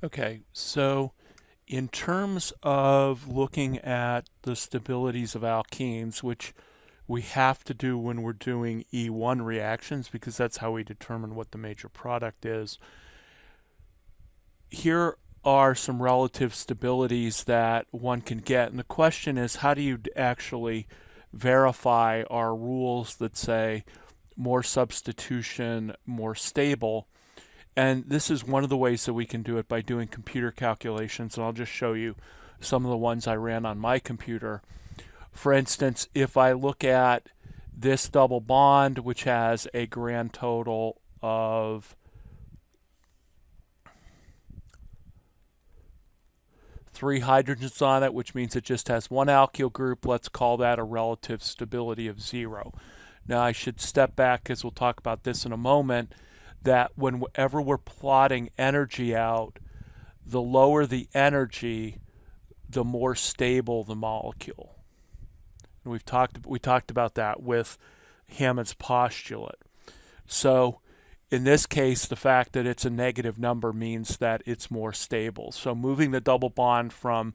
Okay, so in terms of looking at the stabilities of alkenes, which we have to do when we're doing E1 reactions because that's how we determine what the major product is, here are some relative stabilities that one can get. And the question is, how do you actually verify our rules that say more substitution, more stable? And this is one of the ways that we can do it by doing computer calculations. And I'll just show you some of the ones I ran on my computer. For instance, if I look at this double bond, which has a grand total of 3 hydrogens on it, which means it just has one alkyl group, let's call that a relative stability of 0. Now I should step back because we'll talk about this in a moment, that whenever we're plotting energy out, the lower the energy, the more stable the molecule. And we talked about that with Hammond's postulate. So in this case, the fact that it's a negative number means that it's more stable. So moving the double bond from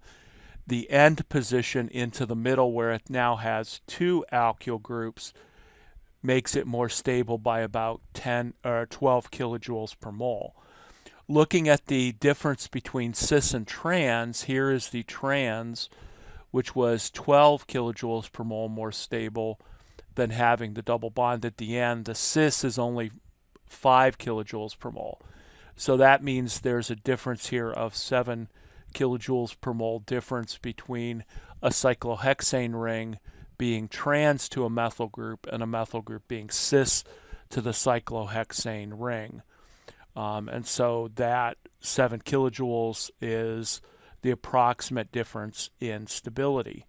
the end position into the middle where it now has two alkyl groups makes it more stable by about 10 or 12 kilojoules per mole. Looking at the difference between cis and trans, here is the trans, which was 12 kilojoules per mole more stable than having the double bond at the end. The cis is only 5 kilojoules per mole. So that means there's a difference here of 7 kilojoules per mole difference between a cyclohexane ring being trans to a methyl group and a methyl group being cis to the cyclohexane ring. And so that 7 kilojoules is the approximate difference in stability.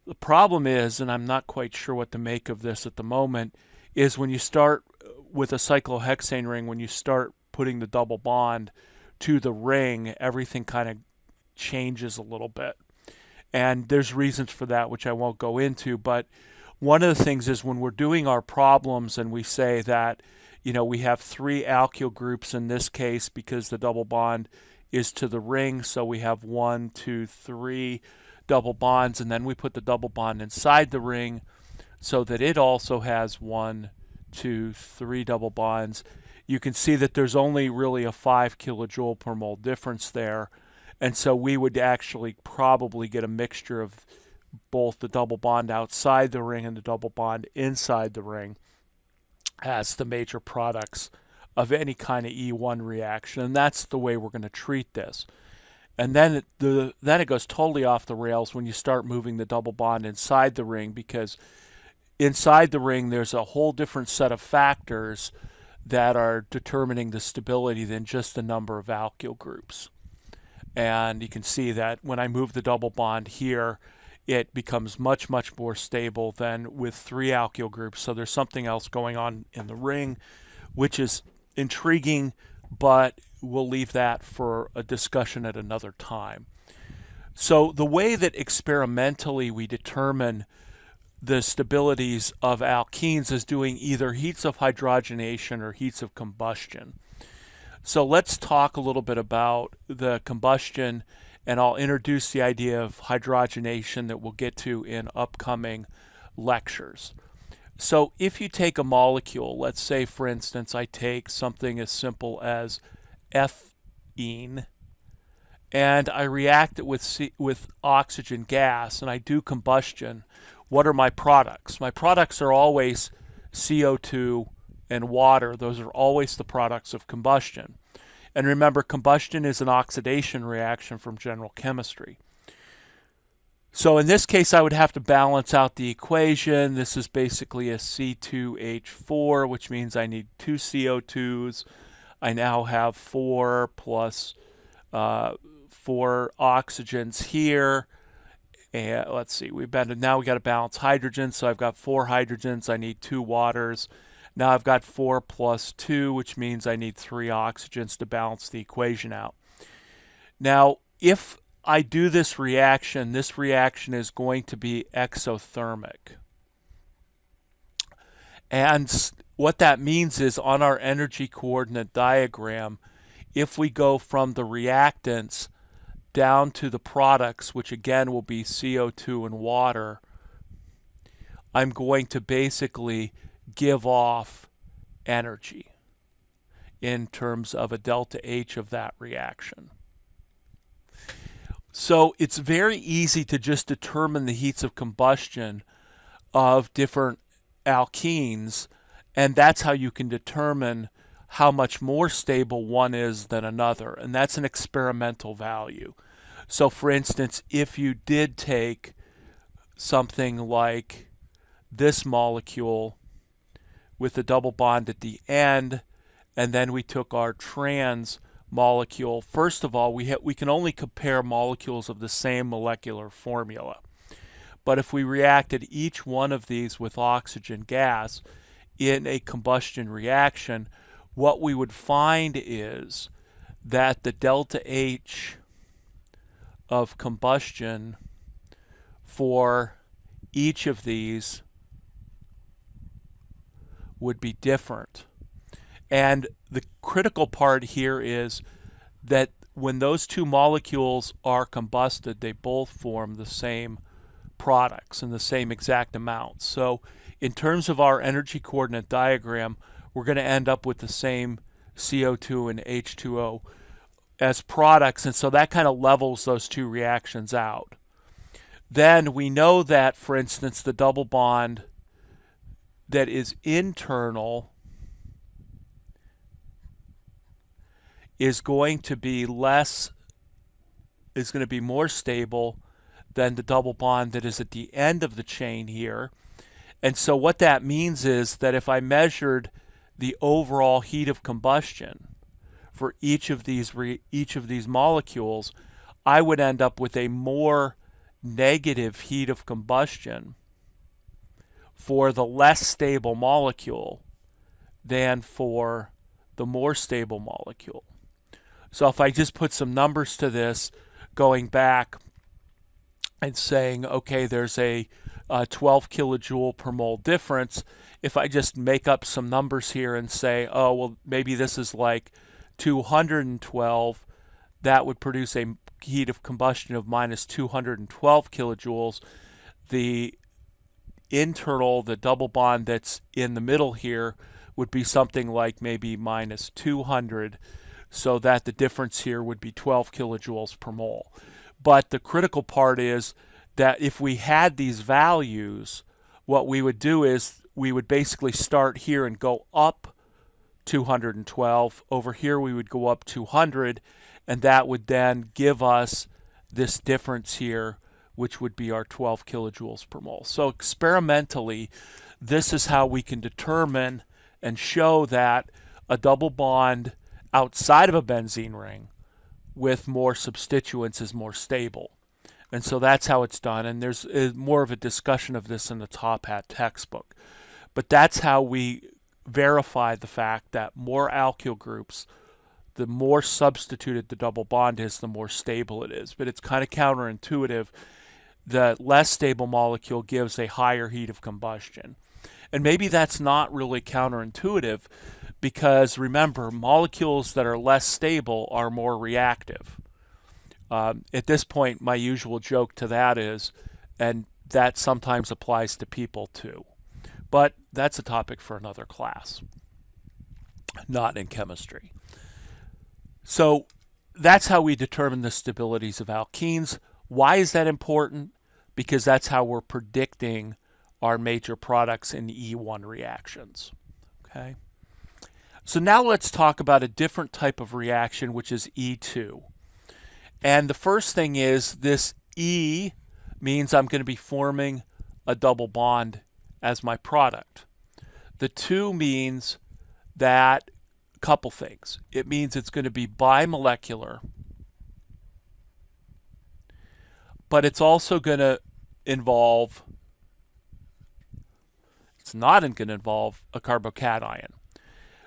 The problem is, and I'm not quite sure what to make of this at the moment, is when you start with a cyclohexane ring, when you start putting the double bond to the ring, everything kind of changes a little bit. And there's reasons for that, which I won't go into. But one of the things is when we're doing our problems and we say that, we have 3 alkyl groups in this case because the double bond is to the ring. So we have 1, 2, 3 double bonds, and then we put the double bond inside the ring so that it also has 1, 2, 3 double bonds. You can see that there's only really a 5 kilojoule per mole difference there. And so we would actually probably get a mixture of both the double bond outside the ring and the double bond inside the ring as the major products of any kind of E1 reaction. And that's the way we're going to treat this. And then it goes totally off the rails when you start moving the double bond inside the ring, because inside the ring there's a whole different set of factors that are determining the stability than just the number of alkyl groups. And you can see that when I move the double bond here, it becomes much, much more stable than with 3 alkyl groups. So there's something else going on in the ring, which is intriguing, but we'll leave that for a discussion at another time. So the way that experimentally we determine the stabilities of alkenes is doing either heats of hydrogenation or heats of combustion. So let's talk a little bit about the combustion, and I'll introduce the idea of hydrogenation that we'll get to in upcoming lectures. So if you take a molecule, let's say for instance I take something as simple as ethene, and I react it with oxygen gas and I do combustion, what are my products? My products are always CO2 and water. Those are always the products of combustion. And remember, combustion is an oxidation reaction from general chemistry. So in this case, I would have to balance out the equation. This is basically a C2H4, which means I need 2 CO2s. I now have 4 plus 4 oxygens here. And let's see, now we got to balance hydrogen. So I've got 4 hydrogens. I need 2 waters. Now I've got 4 plus 2, which means I need 3 oxygens to balance the equation out. Now, if I do this reaction is going to be exothermic. And what that means is on our energy coordinate diagram, if we go from the reactants down to the products, which again will be CO2 and water, I'm going to basically give off energy in terms of a delta H of that reaction. So it's very easy to just determine the heats of combustion of different alkenes, and that's how you can determine how much more stable one is than another, and that's an experimental value. So for instance, if you did take something like this molecule with a double bond at the end, and then we took our trans molecule, first of all, we can only compare molecules of the same molecular formula. But if we reacted each one of these with oxygen gas in a combustion reaction, what we would find is that the delta H of combustion for each of these would be different. And the critical part here is that when those two molecules are combusted, they both form the same products in the same exact amount. So in terms of our energy coordinate diagram, we're going to end up with the same CO2 and H2O as products, and so that kind of levels those two reactions out. Then we know that, for instance, the double bond that is internal is going to be more stable than the double bond that is at the end of the chain here. And so what that means is that if I measured the overall heat of combustion for each of these molecules, I would end up with a more negative heat of combustion for the less stable molecule than for the more stable molecule. So if I just put some numbers to this, going back and saying, okay, there's a 12 kilojoule per mole difference. If I just make up some numbers here and say, oh, well, maybe this is like 212, that would produce a heat of combustion of minus 212 kilojoules. The internal, the double bond that's in the middle here, would be something like maybe minus 200, so that the difference here would be 12 kilojoules per mole. But the critical part is that if we had these values, what we would do is we would basically start here and go up 212. Over here we would go up 200, and that would then give us this difference here, which would be our 12 kilojoules per mole. So experimentally, this is how we can determine and show that a double bond outside of a benzene ring with more substituents is more stable. And so that's how it's done, and there's more of a discussion of this in the Top Hat textbook. But that's how we verify the fact that more alkyl groups, the more substituted the double bond is, the more stable it is. But it's kind of counterintuitive. The less stable molecule gives a higher heat of combustion. And maybe that's not really counterintuitive, because remember, molecules that are less stable are more reactive. At this point, my usual joke to that is, and that sometimes applies to people too. But that's a topic for another class, not in chemistry. So that's how we determine the stabilities of alkenes. Why is that important? Because that's how we're predicting our major products in E1 reactions. Okay. So now let's talk about a different type of reaction, which is E2. And the first thing is this E means I'm going to be forming a double bond as my product. The 2 means that a couple things. It means it's going to be bimolecular, but it's also going to involve, it's not going to involve a carbocation.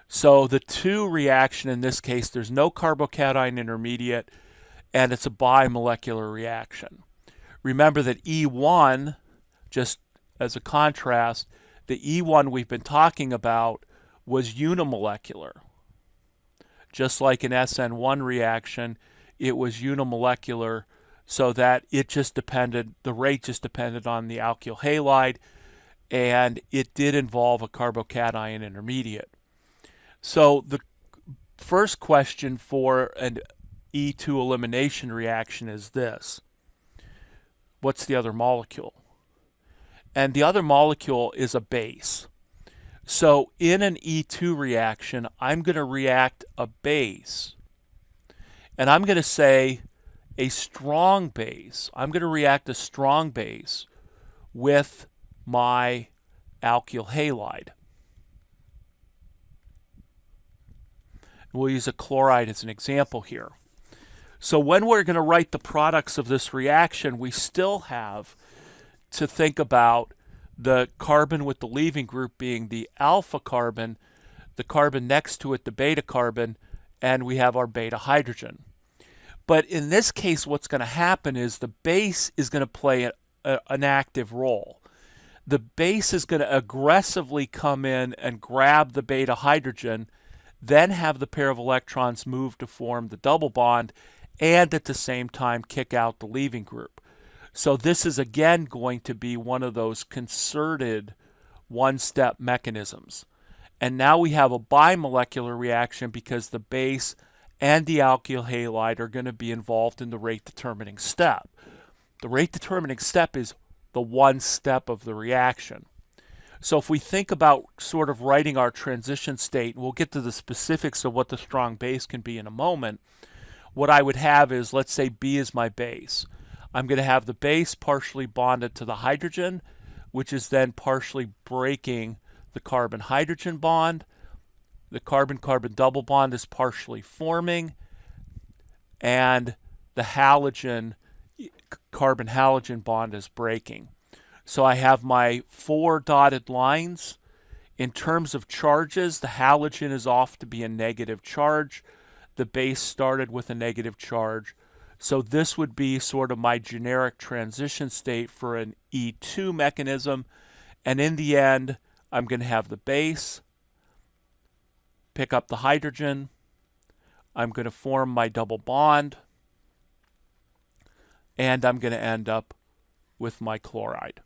So the 2 reaction in this case, there's no carbocation intermediate, and it's a bimolecular reaction. Remember that E1, just as a contrast, the E1 we've been talking about was unimolecular. just like an SN1 reaction, it was unimolecular, so that it just depended, the rate just depended on the alkyl halide, and it did involve a carbocation intermediate. So the first question for an E2 elimination reaction is this: what's the other molecule? And the other molecule is a base. So in an E2 reaction, I'm going to react a base, and I'm going to say a strong base. I'm going to react a strong base with my alkyl halide. We'll use a chloride as an example here. So when we're going to write the products of this reaction, we still have to think about the carbon with the leaving group being the alpha carbon, the carbon next to it the beta carbon, and we have our beta hydrogen. But in this case, what's going to happen is the base is going to play an active role. The base is going to aggressively come in and grab the beta hydrogen, then have the pair of electrons move to form the double bond, and at the same time kick out the leaving group. So this is again going to be one of those concerted one-step mechanisms. And now we have a bimolecular reaction because the base and the alkyl halide are going to be involved in the rate determining step. The rate determining step is the one step of the reaction. So if we think about sort of writing our transition state, and we'll get to the specifics of what the strong base can be in a moment, what I would have is, let's say B is my base. I'm going to have the base partially bonded to the hydrogen, which is then partially breaking the carbon-hydrogen bond. The carbon-carbon double bond is partially forming, and the halogen, carbon-halogen bond is breaking. So I have my 4 dotted lines. In terms of charges, the halogen is off to be a negative charge. The base started with a negative charge. So this would be sort of my generic transition state for an E2 mechanism. And in the end, I'm going to have the base pick up the hydrogen. I'm going to form my double bond. And I'm going to end up with my chloride.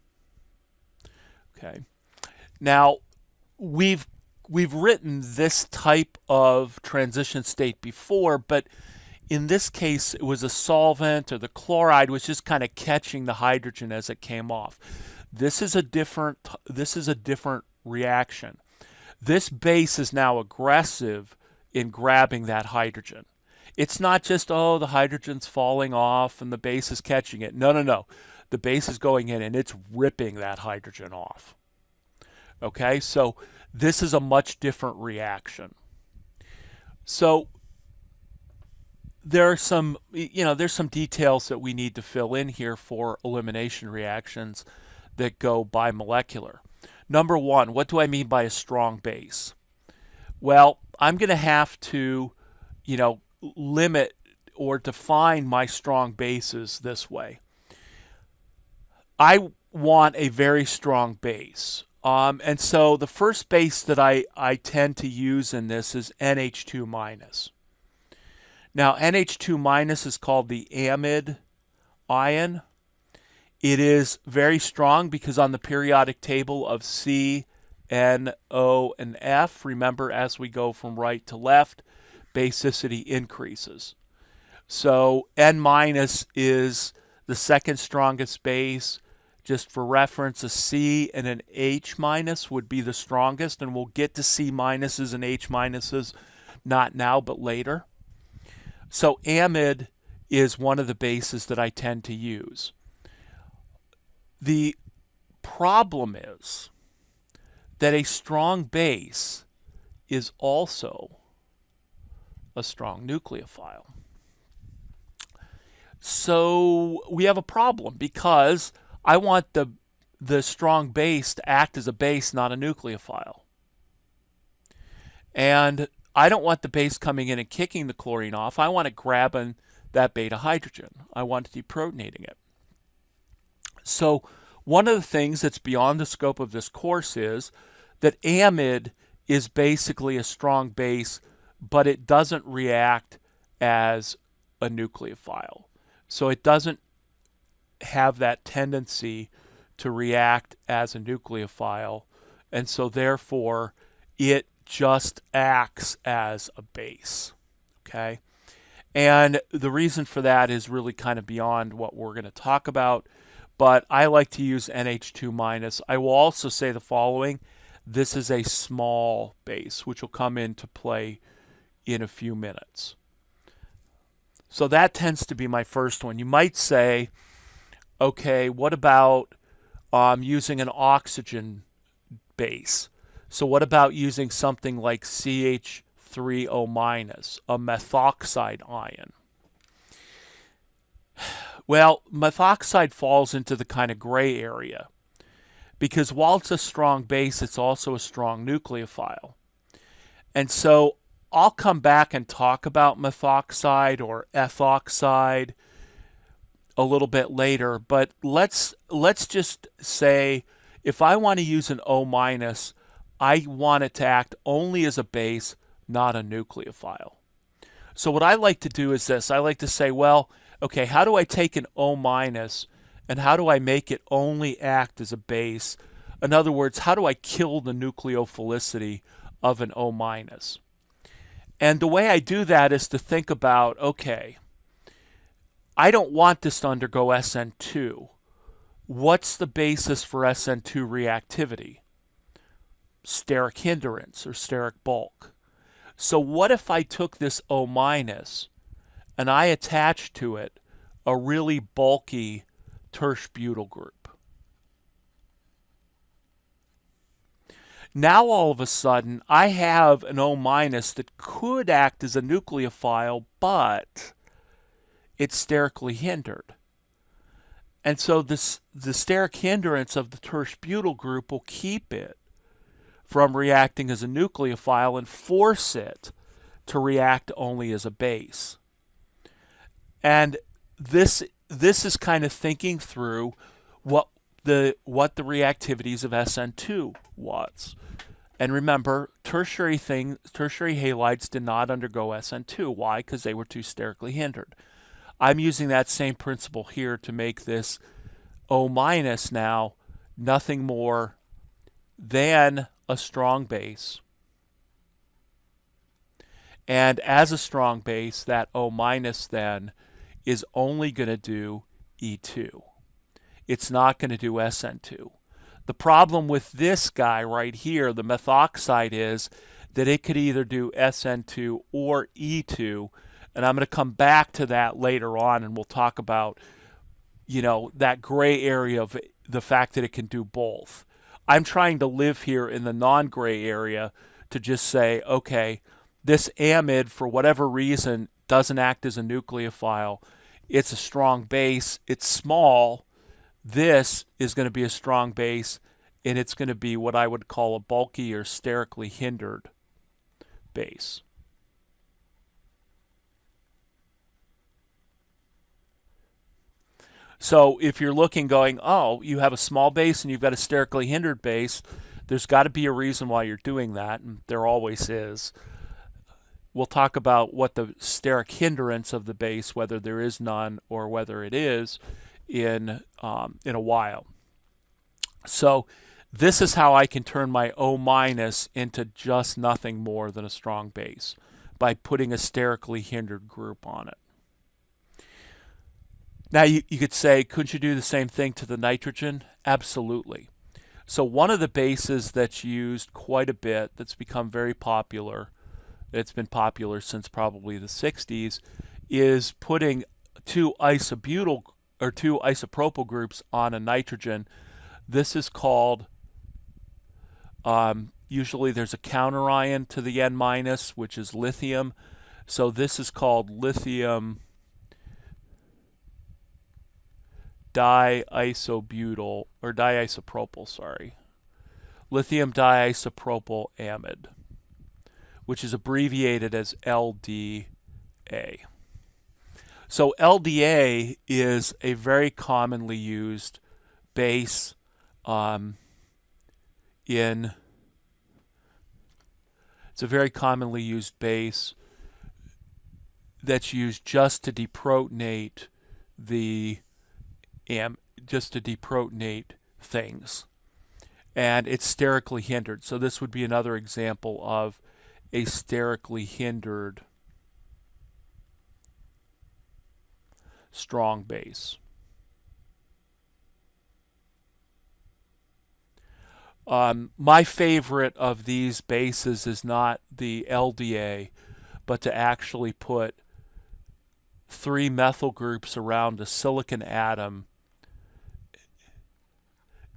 Okay. Now, we've written this type of transition state before, but in this case, it was a solvent, or the chloride was just kind of catching the hydrogen as it came off. This is a different reaction. This base is now aggressive in grabbing that hydrogen. It's not just, oh, the hydrogen's falling off and the base is catching it. No, no, no. The base is going in and it's ripping that hydrogen off. Okay, so this is a much different reaction. So there are some, there's some details that we need to fill in here for elimination reactions that go bimolecular. Number one, what do I mean by a strong base? Well, I'm going to have to, limit or define my strong bases this way. I want a very strong base. And so the first base that I tend to use in this is NH2 minus. Now, NH2 minus is called the amide ion. It is very strong because on the periodic table of C, N, O, and F, remember, as we go from right to left, basicity increases. So N minus is the second strongest base. Just for reference, a C and an H minus would be the strongest, and we'll get to C minuses and H minuses, not now, but later. So amide is one of the bases that I tend to use. The problem is that a strong base is also a strong nucleophile. So we have a problem because I want the strong base to act as a base, not a nucleophile. And I don't want the base coming in and kicking the chlorine off. I want it grabbing that beta hydrogen. I want it deprotonating it. So one of the things that's beyond the scope of this course is that amide is basically a strong base but it doesn't react as a nucleophile. So it doesn't have that tendency to react as a nucleophile, and so therefore it just acts as a base. Okay? And the reason for that is really kind of beyond what we're going to talk about, but I like to use NH2 minus. I will also say the following. This is a small base, which will come into play in a few minutes. So that tends to be my first one. You might say, okay, what about using an oxygen base? So what about using something like CH3O minus, a methoxide ion? Well, methoxide falls into the kind of gray area because while it's a strong base, it's also a strong nucleophile. And so I'll come back and talk about methoxide or ethoxide a little bit later, but let's just say if I want to use an O minus, I want it to act only as a base, not a nucleophile. So what I like to do is this. I like to say, well, okay, how do I take an O minus and how do I make it only act as a base? In other words, how do I kill the nucleophilicity of an O minus? And the way I do that is to think about, okay, I don't want this to undergo SN2. What's the basis for SN2 reactivity? Steric hindrance or steric bulk. So what if I took this O minus and I attached to it a really bulky tertiary butyl group? Now all of a sudden I have an O minus that could act as a nucleophile, but it's sterically hindered. And so the steric hindrance of the tertiary butyl group will keep it from reacting as a nucleophile and force it to react only as a base. And this is kind of thinking through what the reactivities of SN2 was. And remember, tertiary halides did not undergo SN2. Why? Because they were too sterically hindered. I'm using that same principle here to make this O minus now nothing more than a strong base. And as a strong base, that O minus then is only going to do E2. It's not going to do SN2. The problem with this guy right here, the methoxide, is that it could either do SN2 or E2. And I'm going to come back to that later on, and we'll talk about, that gray area of the fact that it can do both. I'm trying to live here in the non-gray area to just say, okay, this amide, for whatever reason, doesn't act as a nucleophile. It's a strong base. It's small. This is going to be a strong base, and it's going to be what I would call a bulky or sterically hindered base. So if you're looking going, oh, you have a small base and you've got a sterically hindered base, there's got to be a reason why you're doing that, and there always is. We'll talk about what the steric hindrance of the base, whether there is none or whether it is, in a while. So this is how I can turn my O minus into just nothing more than a strong base, by putting a sterically hindered group on it. Now you could say, couldn't you do the same thing to the nitrogen? Absolutely. So one of the bases that's used quite a bit, that's become very popular, it's been popular since probably the 60s, is putting two isobutyl or two isopropyl groups on a nitrogen. This is called, usually there's a counter ion to the N minus, which is lithium. So this is called lithium diisobutyl, or diisopropyl, sorry. Lithium diisopropyl amide, which is abbreviated as LDA. So LDA is a very commonly used base it's It's a very commonly used base that's used just to deprotonate things, and it's sterically hindered. So this would be another example of a sterically hindered strong base. My favorite of these bases is not the LDA, but to actually put 3 methyl groups around a silicon atom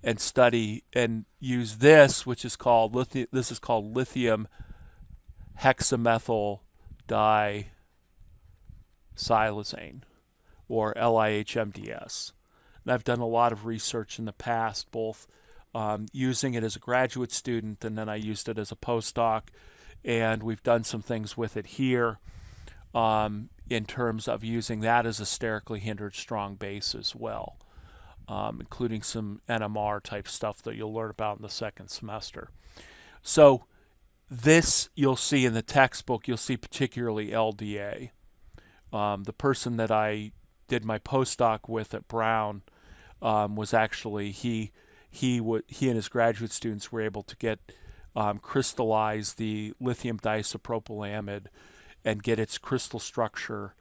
and study and use this, which is called lithium hexamethyl disilazane, or LIHMDS. And I've done a lot of research in the past, both using it as a graduate student, and then I used it as a postdoc, and we've done some things with it here in terms of using that as a sterically hindered strong base as well, including some NMR type stuff that you'll learn about in the second semester. So this you'll see in the textbook, you'll see particularly LDA. The person that I did my postdoc with at Brown was actually, he and his graduate students were able to get crystallize the lithium diisopropylamide and get its crystal structure,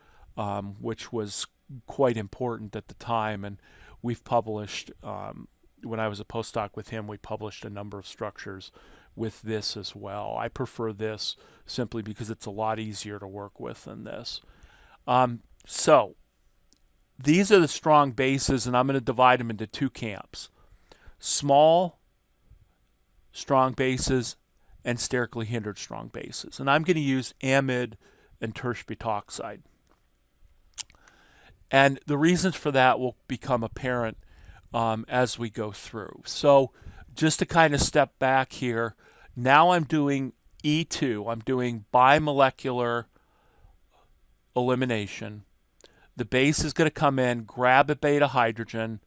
which was quite important at the time. And we've published, when I was a postdoc with him, we published a number of structures with this as well. I prefer this simply because it's a lot easier to work with than this. So these are the strong bases, and I'm going to divide them into 2 camps. Small strong bases and sterically hindered strong bases. And I'm going to use amide and tertiary butoxide. And the reasons for that will become apparent as we go through. So just to kind of step back here, now I'm doing E2. I'm doing bimolecular elimination. The base is going to come in, grab a beta hydrogen,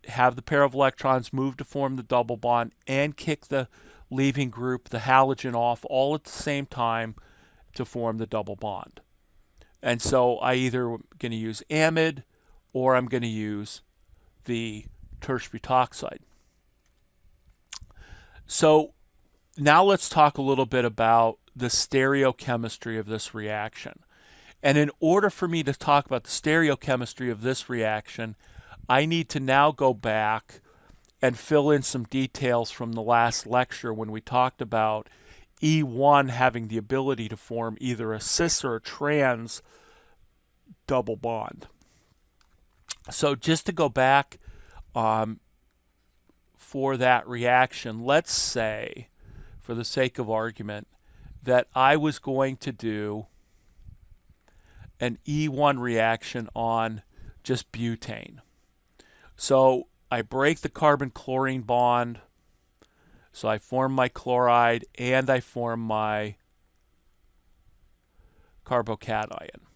have the pair of electrons move to form the double bond, and kick the leaving group, the halogen, off all at the same time to form the double bond. And so I either going to use amide or I'm going to use the tertiary butoxide. So now let's talk a little bit about the stereochemistry of this reaction. And in order for me to talk about the stereochemistry of this reaction, I need to now go back and fill in some details from the last lecture when we talked about E1 having the ability to form either a cis or a trans double bond. So just to go back for that reaction, let's say, for the sake of argument, that I was going to do an E1 reaction on just butane. So I break the carbon-chlorine bond, so I form my chloride and I form my carbocation.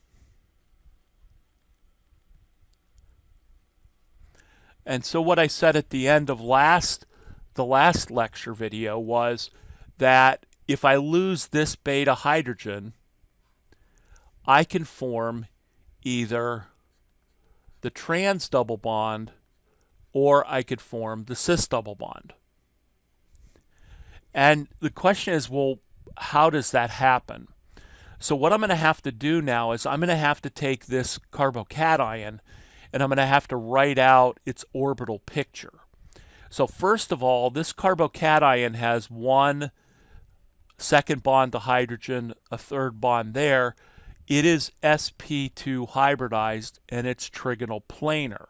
And so what I said at the end of the last lecture video was that if I lose this beta hydrogen, I can form either the trans double bond or I could form the cis double bond. And the question is, well, how does that happen? So what I'm going to have to do now is I'm going to have to take this carbocation and I'm going to have to write out its orbital picture. So first of all, this carbocation has 1 second bond to hydrogen, a 3rd bond there. It is sp2 hybridized and it's trigonal planar.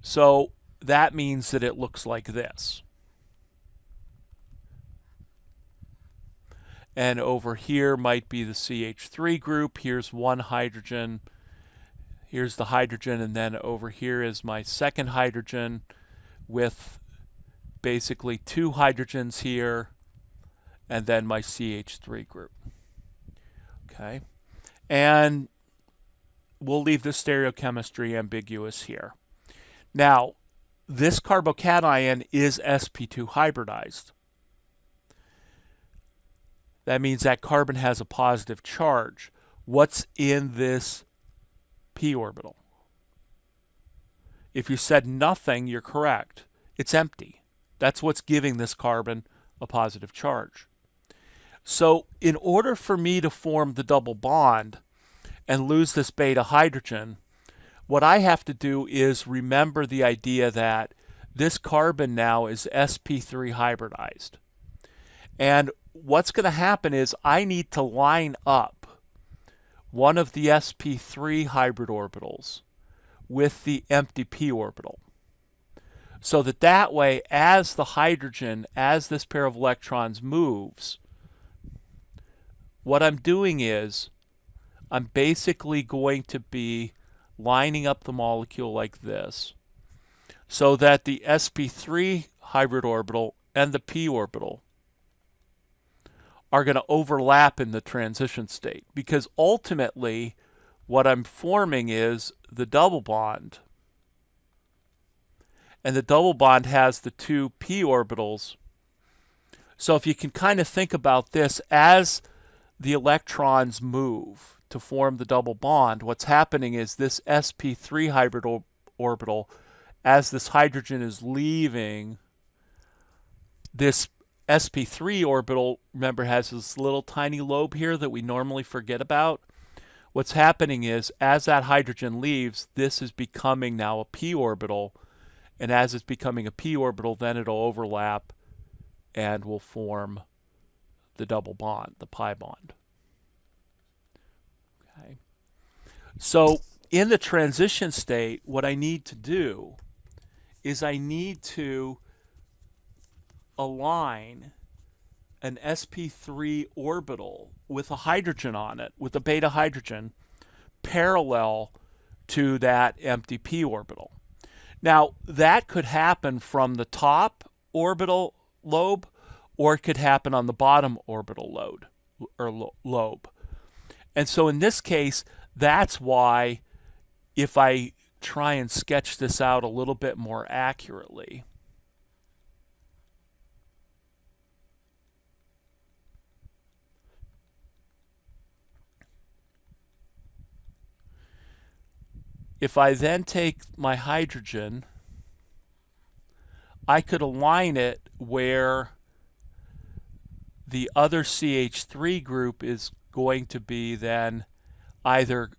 So that means that it looks like this. And over here might be the CH3 group. Here's 1 hydrogen. Here's the hydrogen, and then over here is my second hydrogen with basically 2 hydrogens here, and then my CH3 group. Okay. And we'll leave the stereochemistry ambiguous here. Now, this carbocation is sp2 hybridized. That means that carbon has a positive charge. What's in this p orbital? If you said nothing, you're correct. It's empty. That's what's giving this carbon a positive charge. So in order for me to form the double bond and lose this beta hydrogen, what I have to do is remember the idea that this carbon now is sp3 hybridized. And what's going to happen is I need to line up one of the sp3 hybrid orbitals with the empty p orbital. So that way, as the hydrogen, as this pair of electrons moves, what I'm doing is I'm basically going to be lining up the molecule like this so that the sp3 hybrid orbital and the p orbital are going to overlap in the transition state, because ultimately what I'm forming is the double bond, and the double bond has the two p orbitals. So if you can kind of think about this, as the electrons move to form the double bond, what's happening is this sp3 hybrid orbital, as this hydrogen is leaving, this sp3 orbital, remember, has this little tiny lobe here that we normally forget about. What's happening is, as that hydrogen leaves, this is becoming now a p orbital, and as it's becoming a p orbital, then it'll overlap and will form the double bond, the pi bond. Okay. So in the transition state, what I need to do is I need to align an sp3 orbital with a hydrogen on it, with a beta hydrogen, parallel to that empty p orbital. Now, that could happen from the top orbital lobe, or it could happen on the bottom orbital lobe. And so in this case, that's why, if I try and sketch this out a little bit more accurately, if I then take my hydrogen, I could align it where the other CH3 group is going to be then either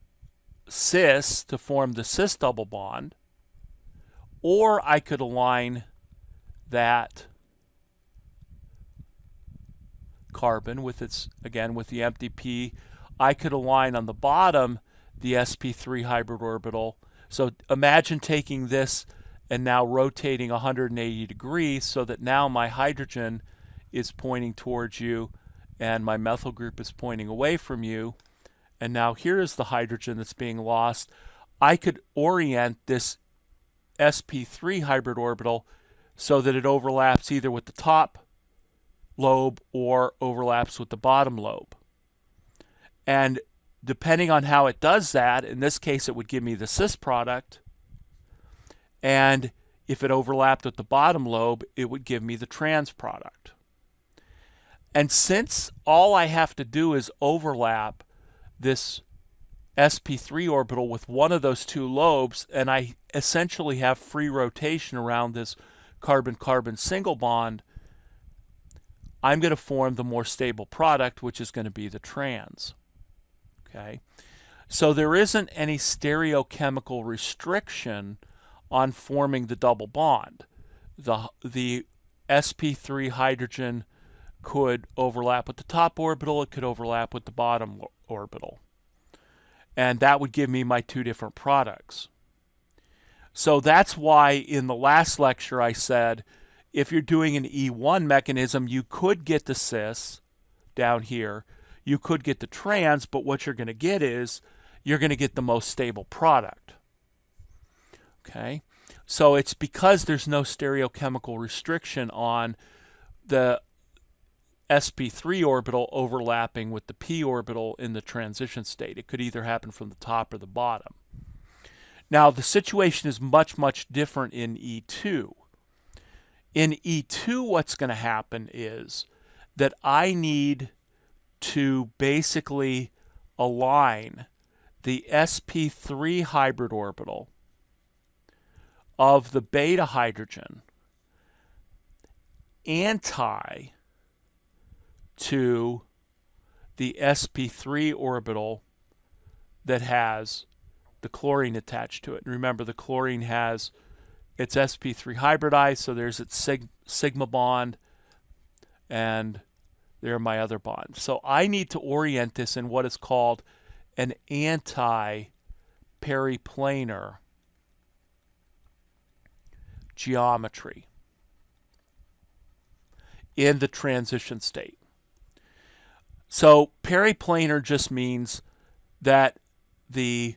cis to form the cis double bond, or I could align that carbon with its, again, with the empty p. I could align on the bottom the sp3 hybrid orbital. So imagine taking this and now rotating 180 degrees so that now my hydrogen is pointing towards you and my methyl group is pointing away from you. And now here is the hydrogen that's being lost. I could orient this sp3 hybrid orbital so that it overlaps either with the top lobe or overlaps with the bottom lobe. And depending on how it does that, in this case it would give me the cis product, and if it overlapped with the bottom lobe, it would give me the trans product. And since all I have to do is overlap this sp3 orbital with one of those two lobes, and I essentially have free rotation around this carbon-carbon single bond, I'm going to form the more stable product, which is going to be the trans. Okay, so there isn't any stereochemical restriction on forming the double bond. The sp3 hydrogen could overlap with the top orbital, it could overlap with the bottom orbital. And that would give me my two different products. So that's why in the last lecture I said, if you're doing an E1 mechanism, you could get the cis down here, you could get the trans, but what you're going to get is you're going to get the most stable product. Okay, so it's because there's no stereochemical restriction on the sp3 orbital overlapping with the p orbital in the transition state. It could either happen from the top or the bottom. Now the situation is much, much different in E2. In E2, what's going to happen is that I need to basically align the sp3 hybrid orbital of the beta hydrogen anti to the sp3 orbital that has the chlorine attached to it. And remember, the chlorine has its sp3 hybridized, so there's its sigma bond, and there are my other bonds. So I need to orient this in what is called an anti-periplanar geometry in the transition state. So periplanar just means that the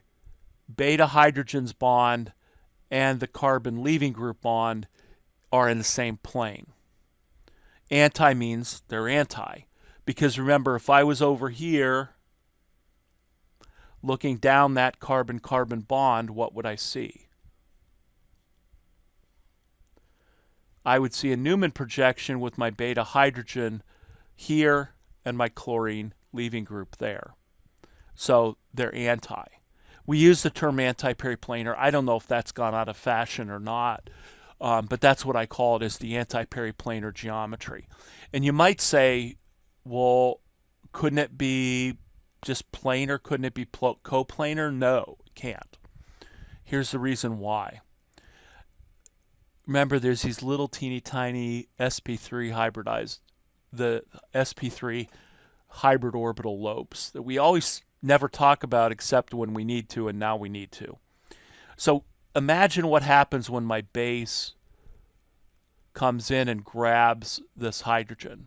beta hydrogen's bond and the carbon leaving group bond are in the same plane. Anti means they're anti. Because remember, if I was over here looking down that carbon-carbon bond, what would I see? I would see a Newman projection with my beta hydrogen here and my chlorine leaving group there. So they're anti. We use the term anti-periplanar. I don't know if that's gone out of fashion or not, but that's what I call it, is the anti-periplanar geometry. And you might say, well, couldn't it be just planar? Couldn't it be coplanar? No, it can't. Here's the reason why. Remember, there's these little teeny tiny sp3 hybridized, the sp3 hybrid orbital lobes that we always never talk about except when we need to, and now we need to. So imagine what happens when my base comes in and grabs this hydrogen.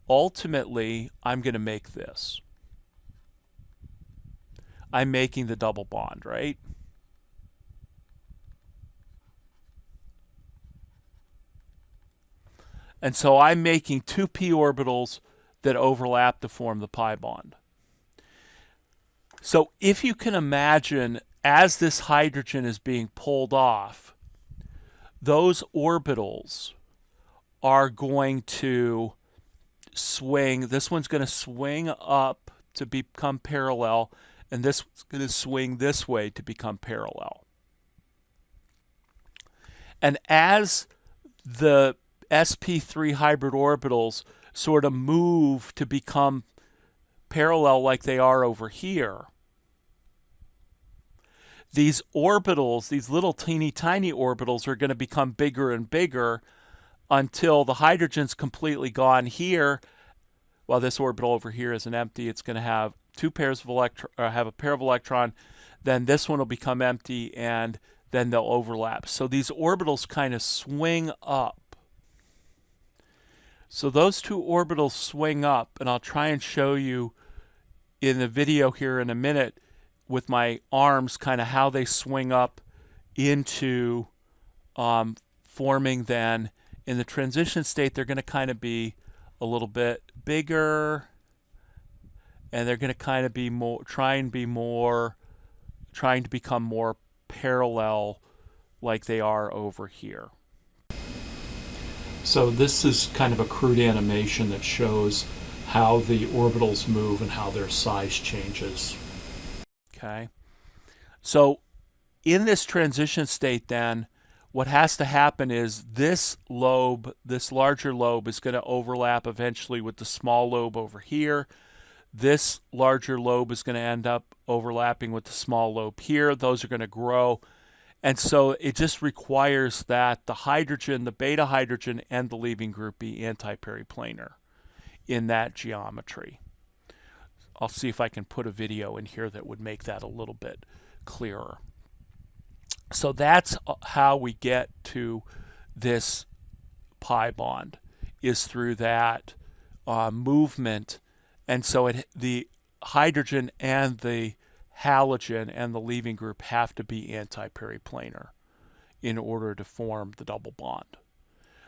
Ultimately, I'm going to make this. I'm making the double bond, right? And so I'm making two p orbitals that overlap to form the pi bond. So if you can imagine, as this hydrogen is being pulled off, those orbitals are going to swing. This one's going to swing up to become parallel, and this one's going to swing this way to become parallel. And as the sp3 hybrid orbitals sort of move to become parallel like they are over here, these orbitals, these little teeny tiny orbitals, are going to become bigger and bigger until the hydrogen's completely gone here. While this orbital over here isn't empty, it's going to have two pairs of have a pair of electron. Then this one will become empty, and then they'll overlap. So these orbitals kind of swing up. So those two orbitals swing up, and I'll try and show you in the video here in a minute with my arms kind of how they swing up into forming then. In the transition state, they're going to kind of be a little bit bigger, and they're going to kind of be more, trying to become more parallel like they are over here. So this is kind of a crude animation that shows how the orbitals move and how their size changes. Okay. So in this transition state then, what has to happen is this lobe, this larger lobe, is going to overlap eventually with the small lobe over here. This larger lobe is going to end up overlapping with the small lobe here. Those are going to grow. And so it just requires that the hydrogen, the beta hydrogen, and the leaving group be anti-periplanar in that geometry. I'll see if I can put a video in here that would make that a little bit clearer. So that's how we get to this pi bond, is through that movement. And so the hydrogen and the halogen and the leaving group have to be anti-periplanar in order to form the double bond.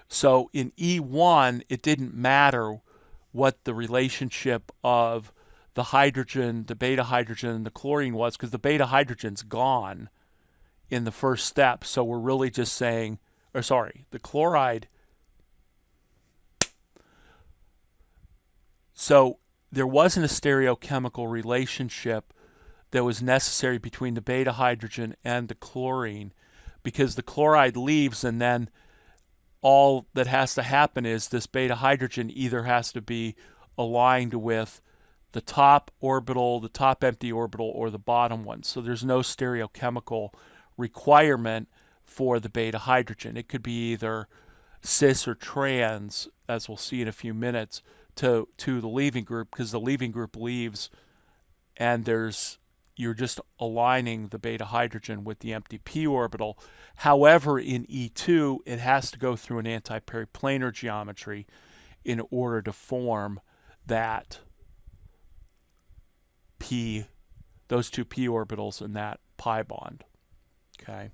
So in E1, it didn't matter what the relationship of the hydrogen, the beta hydrogen, and the chlorine was, because the beta hydrogen's gone in the first step. So we're really just saying, or sorry, the chloride So there wasn't a stereochemical relationship that was necessary between the beta hydrogen and the chlorine, because the chloride leaves, and then all that has to happen is this beta hydrogen either has to be aligned with the top orbital, the top empty orbital, or the bottom one. So there's no stereochemical requirement for the beta hydrogen. It could be either cis or trans, as we'll see in a few minutes, to the leaving group, because the leaving group leaves and you're just aligning the beta hydrogen with the empty p orbital. However, in E2, it has to go through an antiperiplanar geometry in order to form that p, those two p orbitals and that pi bond. Okay.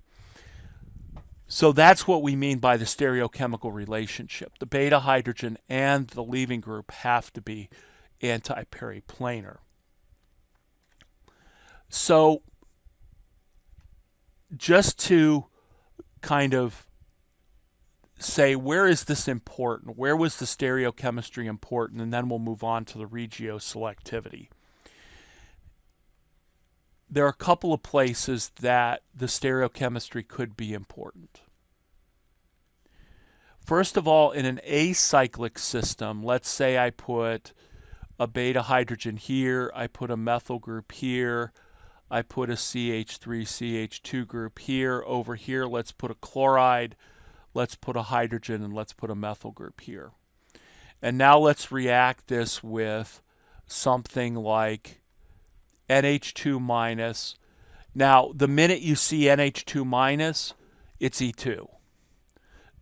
So that's what we mean by the stereochemical relationship. The beta hydrogen and the leaving group have to be antiperiplanar. So just to kind of say, where is this important? Where was the stereochemistry important? And then we'll move on to the regioselectivity. There are a couple of places that the stereochemistry could be important. First of all, in an acyclic system, let's say I put a beta hydrogen here, I put a methyl group here, I put a CH3CH2 group here. Over here, let's put a chloride, let's put a hydrogen, and let's put a methyl group here. And now let's react this with something like NH2 minus. Now, the minute you see NH2 minus, it's E2.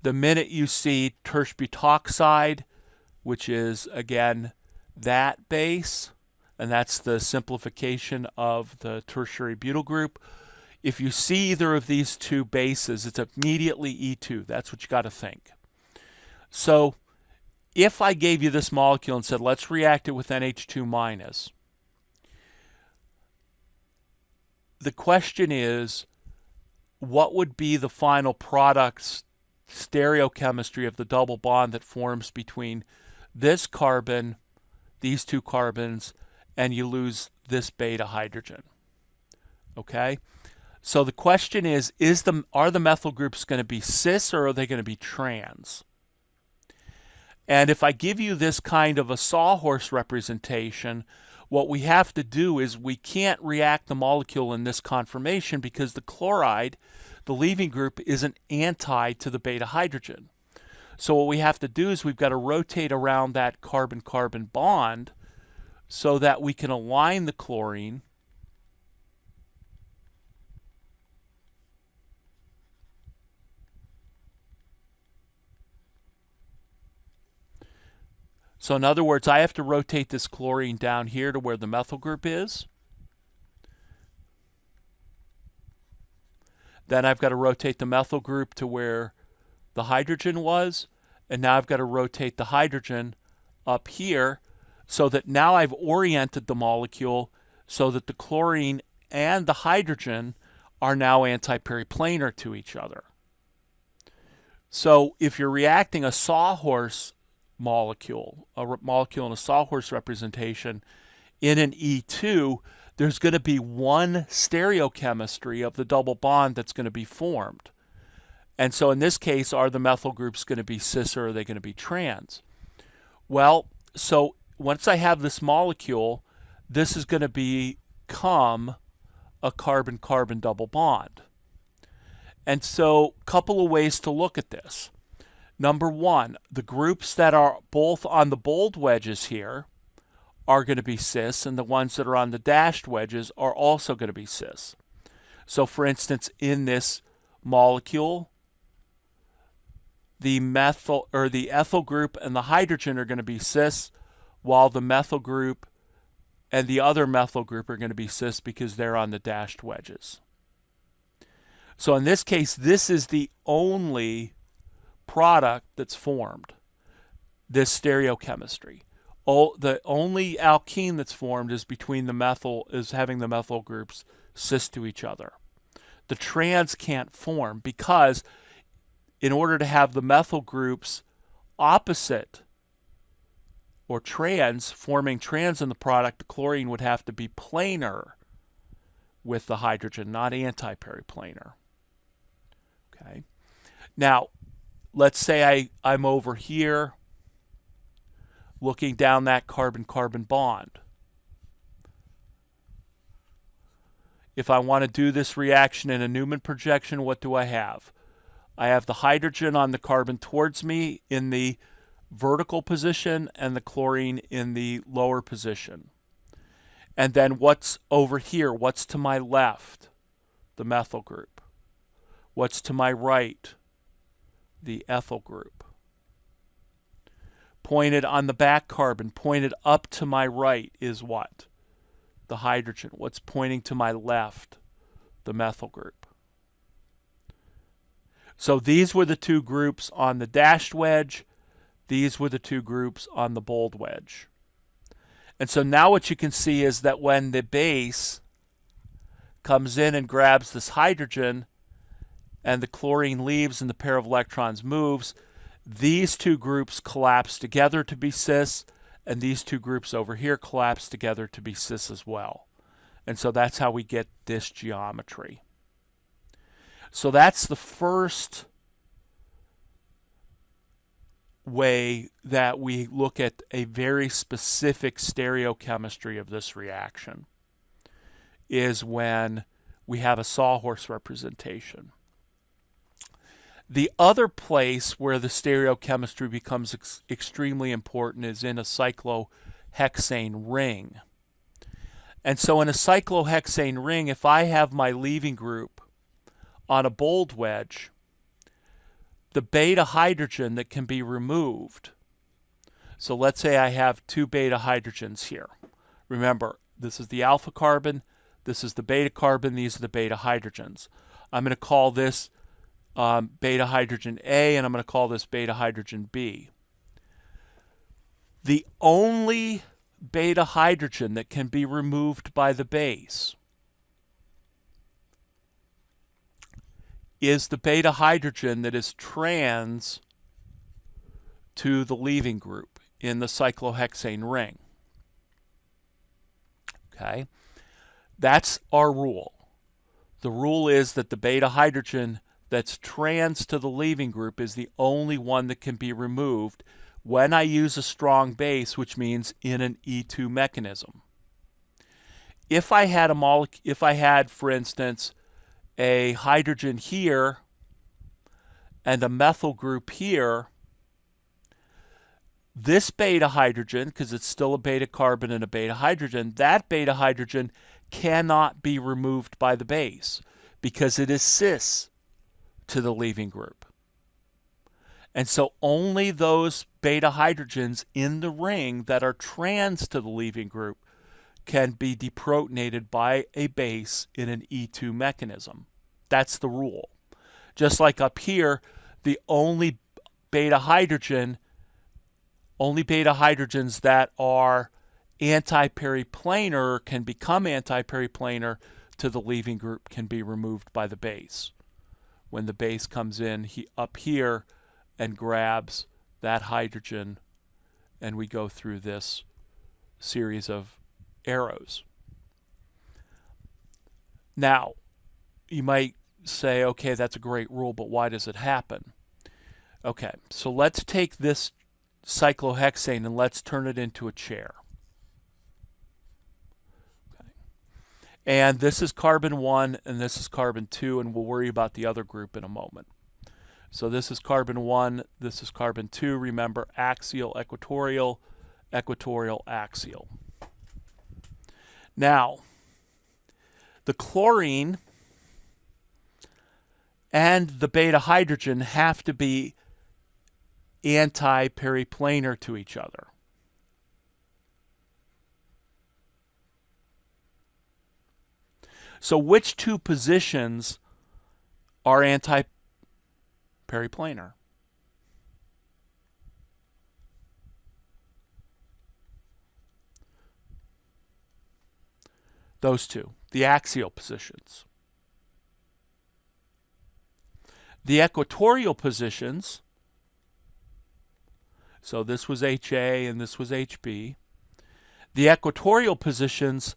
The minute you see tertiary butoxide, which is, again, that base, and that's the simplification of the tertiary butyl group. If you see either of these two bases, it's immediately E2. That's what you got to think. So if I gave you this molecule and said, let's react it with NH2 minus, the question is, what would be the final product stereochemistry of the double bond that forms between this carbon, these two carbons, and you lose this beta hydrogen? Okay? So the question is are the methyl groups going to be cis or are they going to be trans? And if I give you this kind of a sawhorse representation, what we have to do is we can't react the molecule in this conformation because the chloride, the leaving group, is an anti to the beta hydrogen. So what we have to do is we've got to rotate around that carbon-carbon bond so that we can align the chlorine So in other words, I have to rotate this chlorine down here to where the methyl group is. Then I've got to rotate the methyl group to where the hydrogen was. And now I've got to rotate the hydrogen up here so that now I've oriented the molecule so that the chlorine and the hydrogen are now antiperiplanar to each other. So if you're reacting a sawhorse molecule, a molecule in a sawhorse representation in an E2, there's going to be one stereochemistry of the double bond that's going to be formed. And so in this case, are the methyl groups going to be cis or are they going to be trans? Well, so once I have this molecule, this is going to become a carbon-carbon double bond. And so a couple of ways to look at this. Number one, the groups that are both on the bold wedges here are going to be cis, and the ones that are on the dashed wedges are also going to be cis. So for instance, in this molecule, the methyl or the ethyl group and the hydrogen are going to be cis, while the methyl group and the other methyl group are going to be cis because they're on the dashed wedges. So in this case, this is the only product that's formed, this stereochemistry. The only alkene that's formed is having the methyl groups cis to each other. The trans can't form because in order to have the methyl groups opposite or trans, forming trans in the product, the chlorine would have to be planar with the hydrogen, not anti-periplanar. Okay. Now, let's say I'm over here looking down that carbon-carbon bond. If I want to do this reaction in a Newman projection, what do I have? I have the hydrogen on the carbon towards me in the vertical position and the chlorine in the lower position. And then what's over here? What's to my left? The methyl group. What's to my right? The ethyl group. Pointed on the back carbon, pointed up to my right is what? The hydrogen. What's pointing to my left? The methyl group. So these were the two groups on the dashed wedge. These were the two groups on the bold wedge. And so now what you can see is that when the base comes in and grabs this hydrogen and the chlorine leaves and the pair of electrons moves, these two groups collapse together to be cis, and these two groups over here collapse together to be cis as well. And so that's how we get this geometry. So that's the first way that we look at a very specific stereochemistry of this reaction, is when we have a sawhorse representation. The other place where the stereochemistry becomes extremely important is in a cyclohexane ring. And so in a cyclohexane ring, if I have my leaving group on a bold wedge, the beta hydrogen that can be removed, so let's say I have two beta hydrogens here. Remember, this is the alpha carbon, this is the beta carbon, these are the beta hydrogens. I'm going to call this beta hydrogen A, and I'm going to call this beta hydrogen B. The only beta hydrogen that can be removed by the base is the beta hydrogen that is trans to the leaving group in the cyclohexane ring. Okay? That's our rule. The rule is that the beta hydrogen that's trans to the leaving group is the only one that can be removed when I use a strong base, which means in an E2 mechanism. If I had, for instance, a hydrogen here and a methyl group here, this beta hydrogen, because it's still a beta carbon and a beta hydrogen, that beta hydrogen cannot be removed by the base because it is cis to the leaving group. And so only those beta hydrogens in the ring that are trans to the leaving group can be deprotonated by a base in an E2 mechanism. That's the rule. Just like up here, the only beta hydrogens that are anti-periplanar can become anti-periplanar to the leaving group can be removed by the base. When the base comes in up here and grabs that hydrogen, and we go through this series of arrows. Now, you might say, okay, that's a great rule, but why does it happen? Okay, so let's take this cyclohexane and let's turn it into a chair. Okay. And this is carbon 1 and this is carbon 2, and we'll worry about the other group in a moment. So this is carbon 1, this is carbon 2. Remember, axial, equatorial, equatorial, axial. Now, the chlorine and the beta hydrogen have to be anti-periplanar to each other. So which two positions are anti-periplanar? Those two, the axial positions. The equatorial positions So this was HA and this was HB. The equatorial positions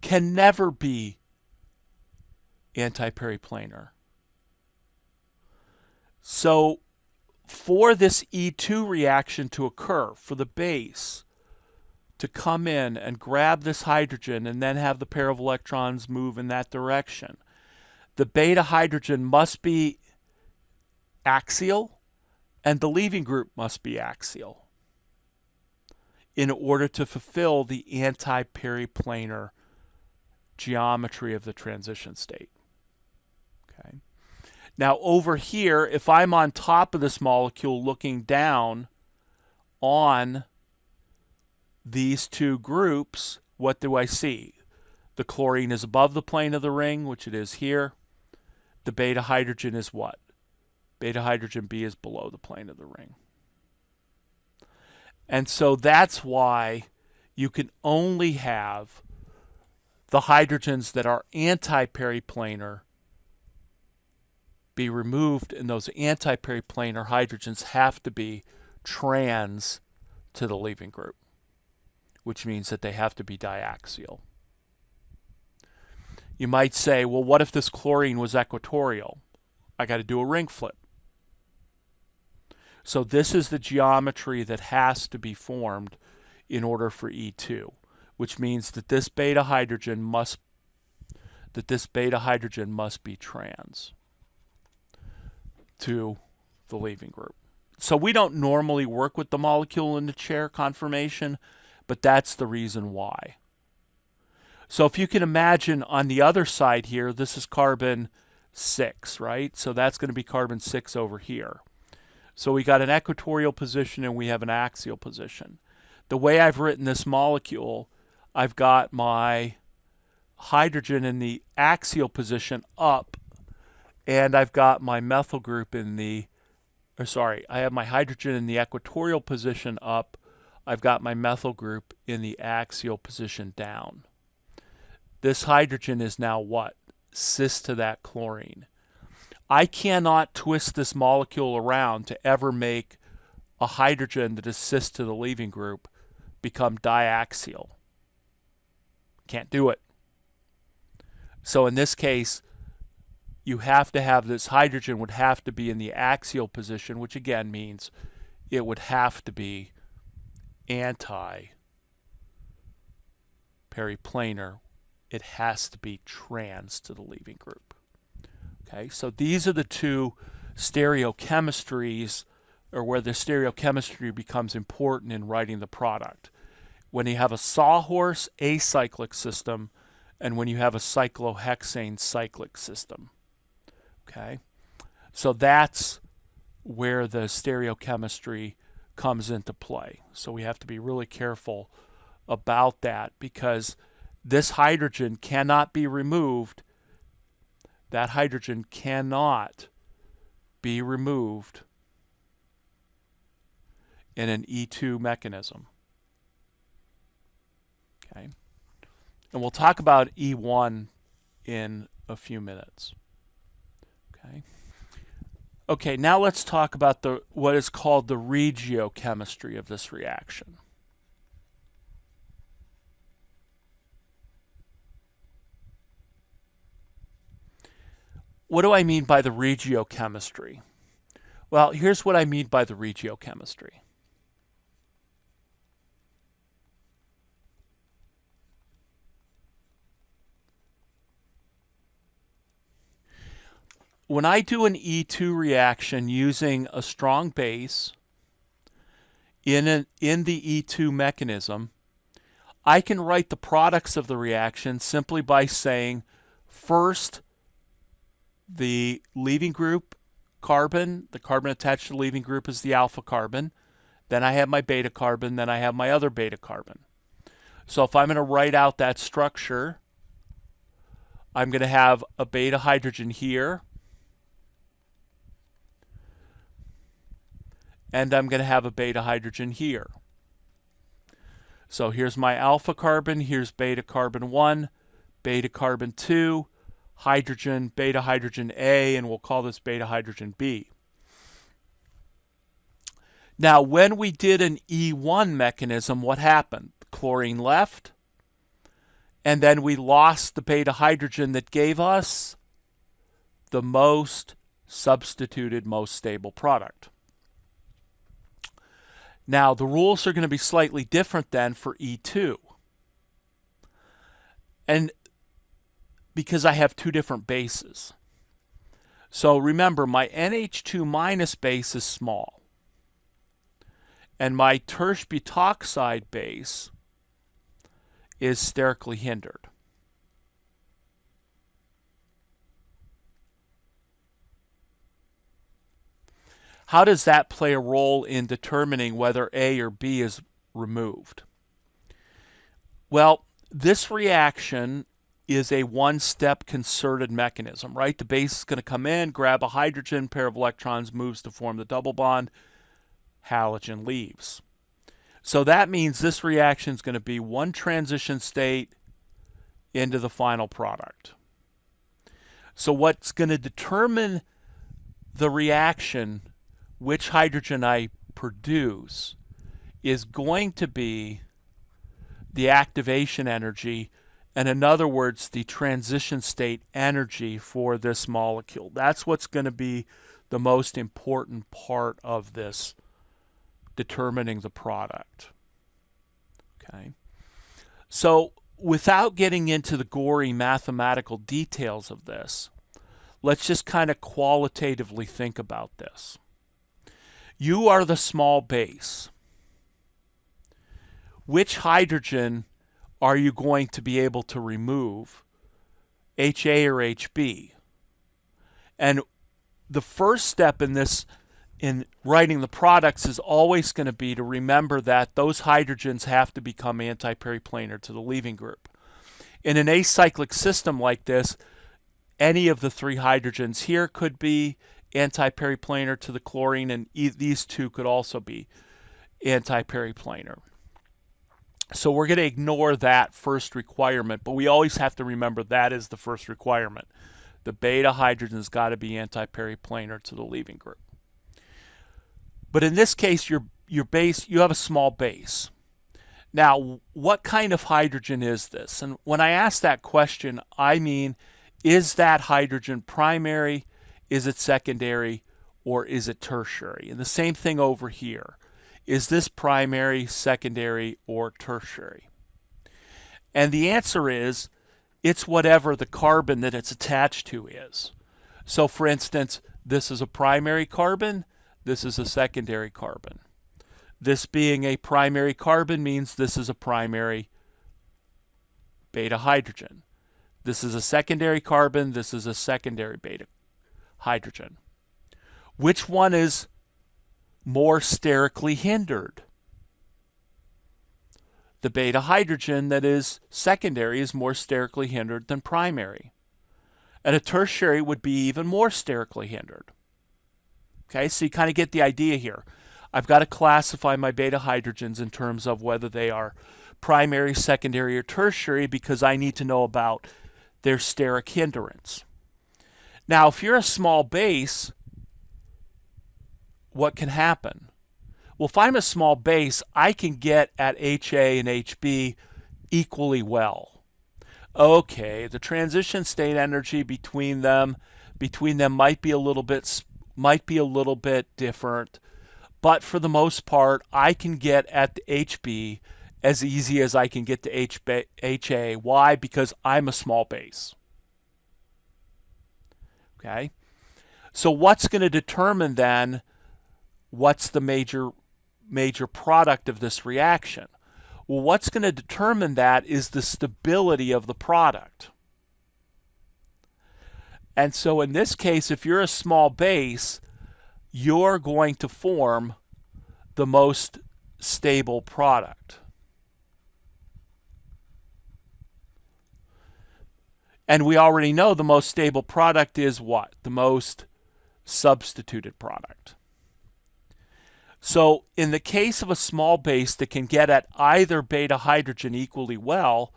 can never be antiperiplanar. So for this E2 reaction to occur, for the base to come in and grab this hydrogen and then have the pair of electrons move in that direction, the beta hydrogen must be axial and the leaving group must be axial in order to fulfill the antiperiplanar geometry of the transition state. Okay. Now over here, if I'm on top of this molecule looking down on these two groups, what do I see? The chlorine is above the plane of the ring, which it is here. The beta hydrogen is what? Beta hydrogen B is below the plane of the ring. And so that's why you can only have the hydrogens that are antiperiplanar be removed, and those antiperiplanar hydrogens have to be trans to the leaving group, which means that they have to be diaxial. You might say, well, what if this chlorine was equatorial? I got to do a ring flip. So this is the geometry that has to be formed in order for E2, which means that this beta hydrogen must be trans to the leaving group. So we don't normally work with the molecule in the chair conformation, but that's the reason why. So if you can imagine on the other side here, this is carbon 6, right? So that's going to be carbon 6 over here. So we got an equatorial position and we have an axial position. The way I've written this molecule, I've got my hydrogen in the axial position up, and I've got my methyl group in the, I have my hydrogen in the equatorial position up. I've got my methyl group in the axial position down. This hydrogen is now what? Cis to that chlorine. I cannot twist this molecule around to ever make a hydrogen that is cis to the leaving group become diaxial. Can't do it. So in this case, you have to have this hydrogen would have to be in the axial position, which again means it would have to be anti-periplanar. It has to be trans to the leaving group. Okay, so these are the two stereochemistries, or where the stereochemistry becomes important in writing the product. When you have a sawhorse acyclic system, and when you have a cyclohexane cyclic system. Okay, so that's where the stereochemistry comes into play. So we have to be really careful about that, because this hydrogen cannot be removed. That hydrogen cannot be removed in an E2 mechanism. Okay. And we'll talk about E1 in a few minutes. Okay. Okay, now let's talk about what is called the regiochemistry of this reaction. What do I mean by the regiochemistry? Well, here's what I mean by the regiochemistry. When I do an E2 reaction using a strong base in the E2 mechanism, I can write the products of the reaction simply by saying, first, the leaving group carbon, the carbon attached to the leaving group is the alpha carbon. Then I have my beta carbon, then I have my other beta carbon. So if I'm going to write out that structure, I'm going to have a beta hydrogen here, and I'm going to have a beta hydrogen here. So here's my alpha carbon, here's beta carbon 1, beta carbon 2, hydrogen, beta hydrogen A, and we'll call this beta hydrogen B. Now, when we did an E1 mechanism, what happened? Chlorine left, and then we lost the beta hydrogen that gave us the most substituted, most stable product. Now, the rules are going to be slightly different then for E2. And because I have two different bases. So remember, my NH2 minus base is small. And my tertiary butoxide base is sterically hindered. How does that play a role in determining whether A or B is removed? Well, this reaction is a one-step concerted mechanism, right? The base is going to come in, grab a hydrogen, pair of electrons moves to form the double bond, halogen leaves. So that means this reaction is going to be one transition state into the final product. So what's going to determine the reaction, which hydrogen I produce, is going to be the activation energy, and in other words, the transition state energy for this molecule. That's what's going to be the most important part of this determining the product. Okay. So without getting into the gory mathematical details of this, let's just kind of qualitatively think about this. You are the small base. Which hydrogen are you going to be able to remove, HA or HB? And the first step in this, in writing the products, is always going to be to remember that those hydrogens have to become antiperiplanar to the leaving group. In an acyclic system like this, any of the three hydrogens here could be antiperiplanar to the chlorine, and these two could also be antiperiplanar. So we're going to ignore that first requirement, but we always have to remember that is the first requirement. The beta hydrogen's got to be antiperiplanar to the leaving group. But in this case, your base, you have a small base. Now, what kind of hydrogen is this? And when I ask that question, I mean, is that hydrogen primary, is it secondary, or is it tertiary? And the same thing over here. Is this primary, secondary, or tertiary? And the answer is, it's whatever the carbon that it's attached to is. So for instance, this is a primary carbon, this is a secondary carbon. This being a primary carbon means this is a primary beta hydrogen. This is a secondary carbon, this is a secondary beta hydrogen. Which one is more sterically hindered? The beta hydrogen that is secondary is more sterically hindered than primary. And a tertiary would be even more sterically hindered. Okay, so you kind of get the idea here. I've got to classify my beta hydrogens in terms of whether they are primary, secondary, or tertiary, because I need to know about their steric hindrance. Now, if you're a small base, what can happen? Well, if I'm a small base, I can get at HA and HB equally well. Okay, the transition state energy between them might be a little bit different, but for the most part, I can get at the HB as easy as I can get to HA. Why? Because I'm a small base. Okay, so what's going to determine then what's the major product of this reaction? Well, what's going to determine that is the stability of the product. And so in this case, if you're a small base, you're going to form the most stable product. And we already know the most stable product is what? The most substituted product. So in the case of a small base that can get at either beta hydrogen equally well,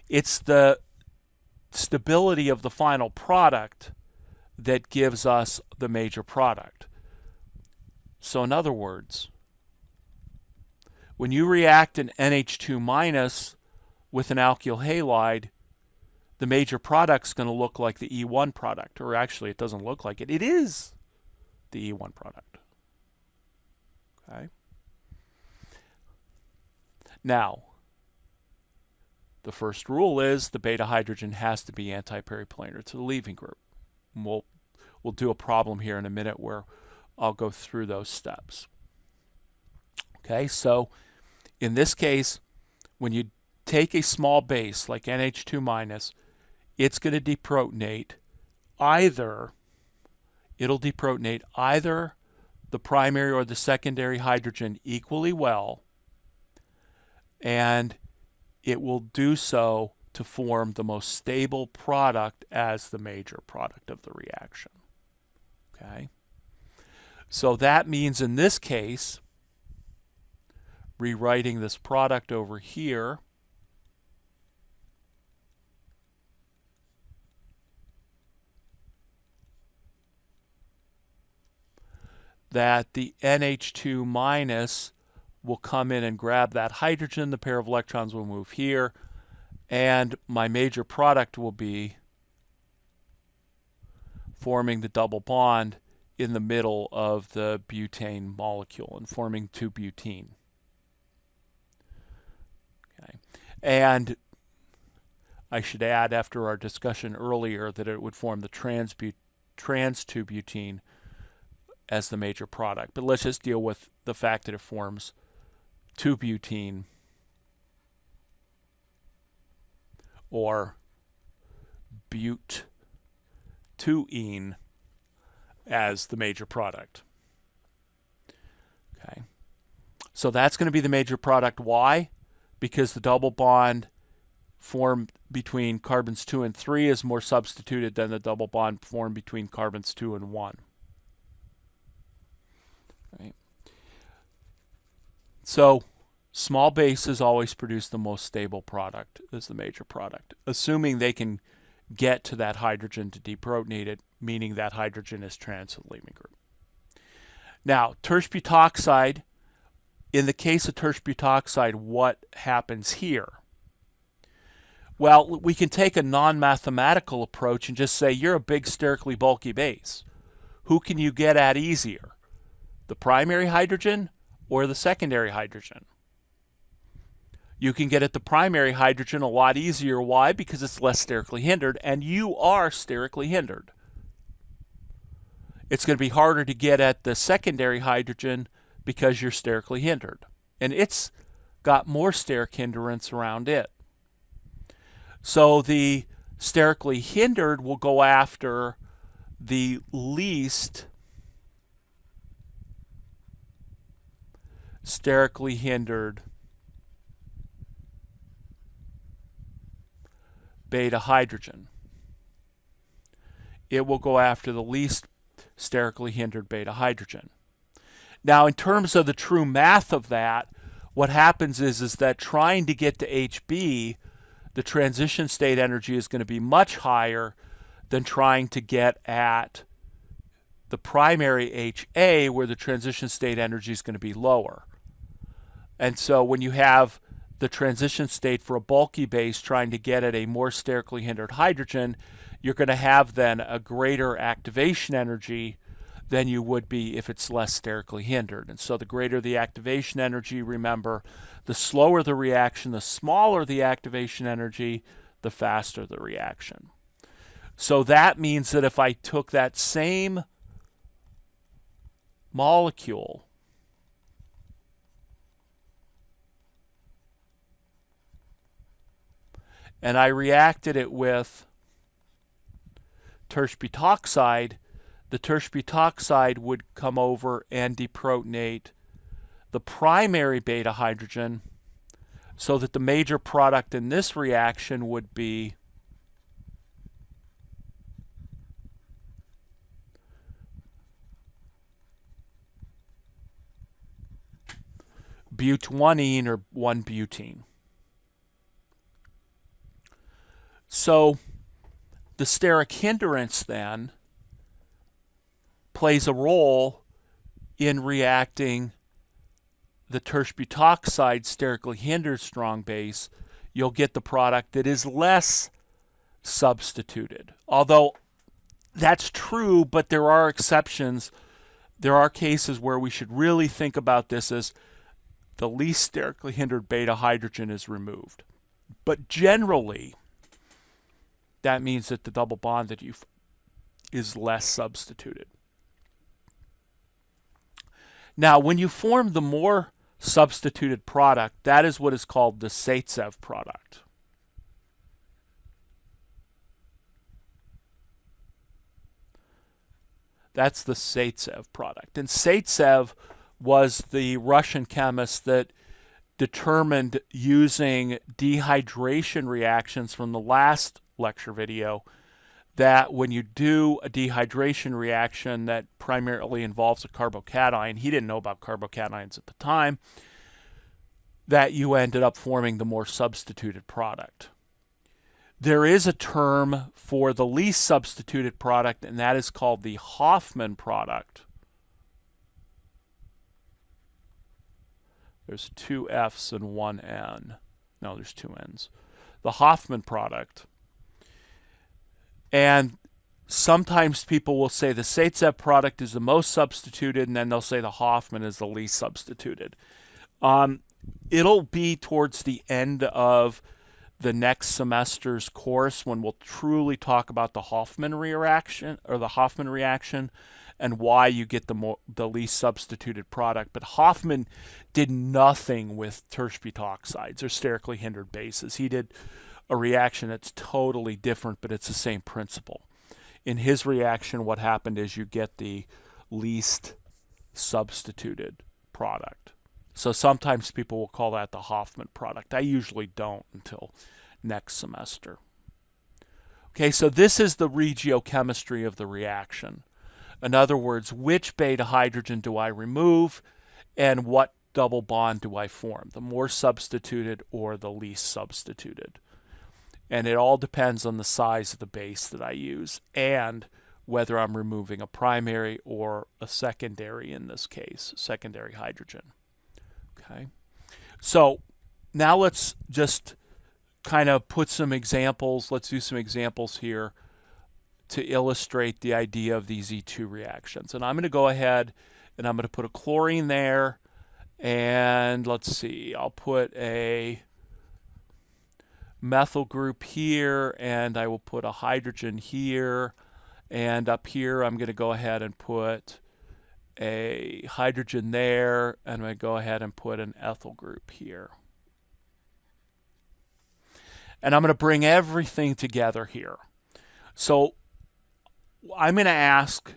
it's the stability of the final product that gives us the major product. So in other words, When you react an NH2 minus with an alkyl halide, the major product's going to look like the E1 product, or actually it doesn't look like it. It is the E1 product. Okay. Now, the first rule is the beta hydrogen has to be anti-periplanar to the leaving group. And we'll do a problem here in a minute where I'll go through those steps. Okay, so in this case, when you take a small base like NH2 minus, it's going to deprotonate either the primary or the secondary hydrogen equally well, and it will do so to form the most stable product as the major product of the reaction. Okay? So that means in this case, rewriting this product over here, that the NH2 minus will come in and grab that hydrogen, the pair of electrons will move here, and my major product will be forming the double bond in the middle of the butane molecule and forming 2-butene. Okay. And I should add, after our discussion earlier, that it would form the trans 2-butene as the major product. But let's just deal with the fact that it forms 2-butene or but-2-ene as the major product. Okay. So that's going to be the major product. Why? Because the double bond formed between carbons 2 and 3 is more substituted than the double bond formed between carbons 2 and 1. Right. So small bases always produce the most stable product as the major product, assuming they can get to that hydrogen to deprotonate it, meaning that hydrogen is trans to the leaving group. Now, tertiary butoxide, in the case of tertiary butoxide, what happens here? Well, we can take a non-mathematical approach and just say you're a big sterically bulky base. Who can you get at easier? The primary hydrogen or the secondary hydrogen? You can get at the primary hydrogen a lot easier. Why? Because it's less sterically hindered, and you are sterically hindered. It's going to be harder to get at the secondary hydrogen because you're sterically hindered, and it's got more steric hindrance around it. So the sterically hindered will go after the least sterically hindered beta hydrogen. It will go after the least sterically hindered beta hydrogen. Now, in terms of the true math of that, what happens is that trying to get to HB, the transition state energy is going to be much higher than trying to get at the primary HA, where the transition state energy is going to be lower. And so when you have the transition state for a bulky base trying to get at a more sterically hindered hydrogen, you're going to have then a greater activation energy than you would be if it's less sterically hindered. And so the greater the activation energy, remember, the slower the reaction, the smaller the activation energy, the faster the reaction. So that means that if I took that same molecule and I reacted it with tertiary butoxide, the tertiary butoxide would come over and deprotonate the primary beta hydrogen, so that the major product in this reaction would be but-1-ene or 1-butene. So the steric hindrance then plays a role in reacting the tertiary butoxide sterically hindered strong base, you'll get the product that is less substituted. Although that's true, but there are exceptions. There are cases where we should really think about this as the least sterically hindered beta hydrogen is removed. But generally, that means that the double bond that is less substituted. Now, when you form the more substituted product, that is what is called the Zaitsev product. That's the Zaitsev product. And Zaitsev was the Russian chemist that determined, using dehydration reactions from the last lecture video, that when you do a dehydration reaction that primarily involves a carbocation, he didn't know about carbocations at the time, that you ended up forming the more substituted product. There is a term for the least substituted product, and that is called the Hofmann product. There's two F's and one N. No, there's two N's. The Hofmann product. And sometimes people will say the Zaitsev product is the most substituted, and then they'll say the Hofmann is the least substituted. It'll be towards the end of the next semester's course when we'll truly talk about the Hofmann reaction, or the Hofmann reaction, and why you get the least substituted product. But Hofmann did nothing with tertiary butoxides or sterically hindered bases. He did a reaction that's totally different, but it's the same principle. In his reaction, what happened is you get the least substituted product. So sometimes people will call that the Hofmann product. I usually don't until next semester. Okay, so this is the regiochemistry of the reaction. In other words, which beta hydrogen do I remove and what double bond do I form? The more substituted or the least substituted. And it all depends on the size of the base that I use and whether I'm removing a primary or a secondary, in this case, secondary hydrogen. Okay, so now let's just kind of put some examples. Let's do some examples here to illustrate the idea of these E2 reactions. And I'm going to go ahead and I'm going to put a chlorine there. And let's see, I'll put a methyl group here, and I will put a hydrogen here. And up here, I'm going to go ahead and put a hydrogen there, and I'm going to go ahead and put an ethyl group here. And I'm going to bring everything together here. So I'm going to ask,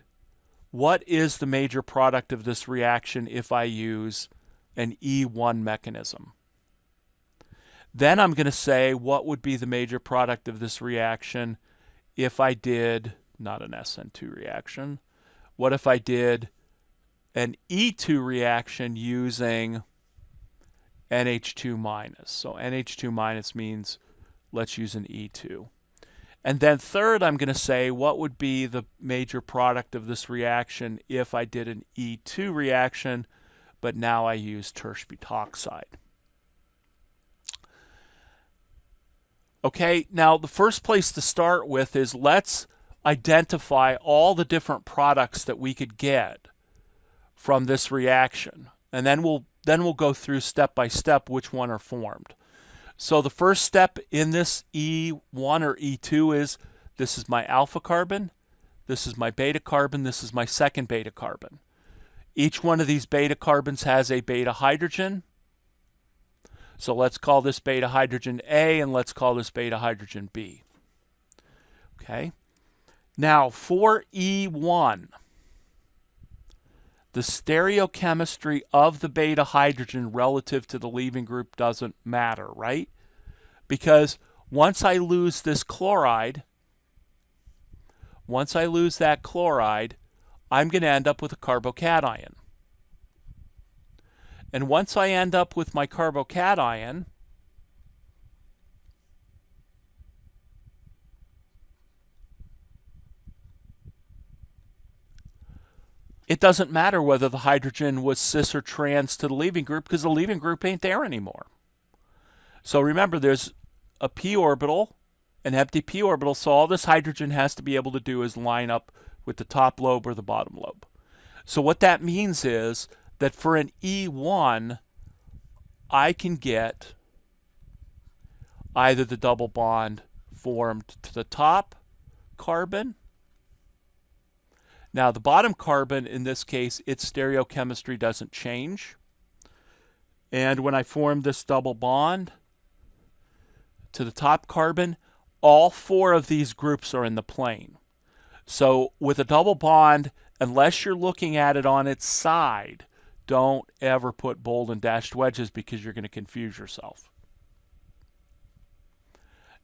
what is the major product of this reaction if I use an E1 mechanism? Then I'm going to say, what would be the major product of this reaction if I did, not an SN2 reaction, what if I did an E2 reaction using NH2 minus? So NH2 minus means let's use an E2. And then third, I'm going to say, what would be the major product of this reaction if I did an E2 reaction, but now I use tertiary butoxide? Okay, now the first place to start with is let's identify all the different products that we could get from this reaction. And then we'll go through step by step which one are formed. So the first step in this E1 or E2 is, this is my alpha carbon, this is my beta carbon, this is my second beta carbon. Each one of these beta carbons has a beta hydrogen. So let's call this beta hydrogen A, and let's call this beta hydrogen B. Okay. Now for E1, the stereochemistry of the beta hydrogen relative to the leaving group doesn't matter, right? Because once I lose this chloride, once I lose that chloride, I'm going to end up with a carbocation. And once I end up with my carbocation, it doesn't matter whether the hydrogen was cis or trans to the leaving group because the leaving group ain't there anymore. So remember, there's a p orbital, an empty p orbital, so all this hydrogen has to be able to do is line up with the top lobe or the bottom lobe. So what that means is that for an E1, I can get either the double bond formed to the top carbon. Now the bottom carbon, in this case, its stereochemistry doesn't change. And when I form this double bond to the top carbon, all four of these groups are in the plane. So with a double bond, unless you're looking at it on its side, don't ever put bold and dashed wedges because you're going to confuse yourself.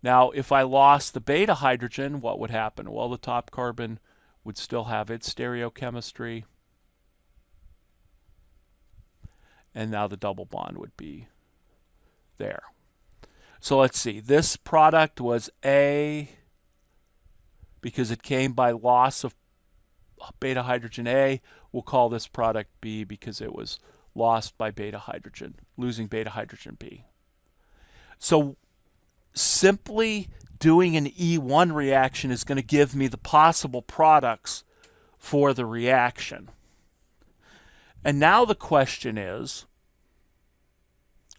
Now, if I lost the beta hydrogen, what would happen? Well, the top carbon would still have its stereochemistry. And now the double bond would be there. So let's see. This product was A because it came by loss of beta hydrogen A. We'll call this product B because it was lost by beta hydrogen, losing beta hydrogen B. So simply doing an E1 reaction is going to give me the possible products for the reaction. And now the question is,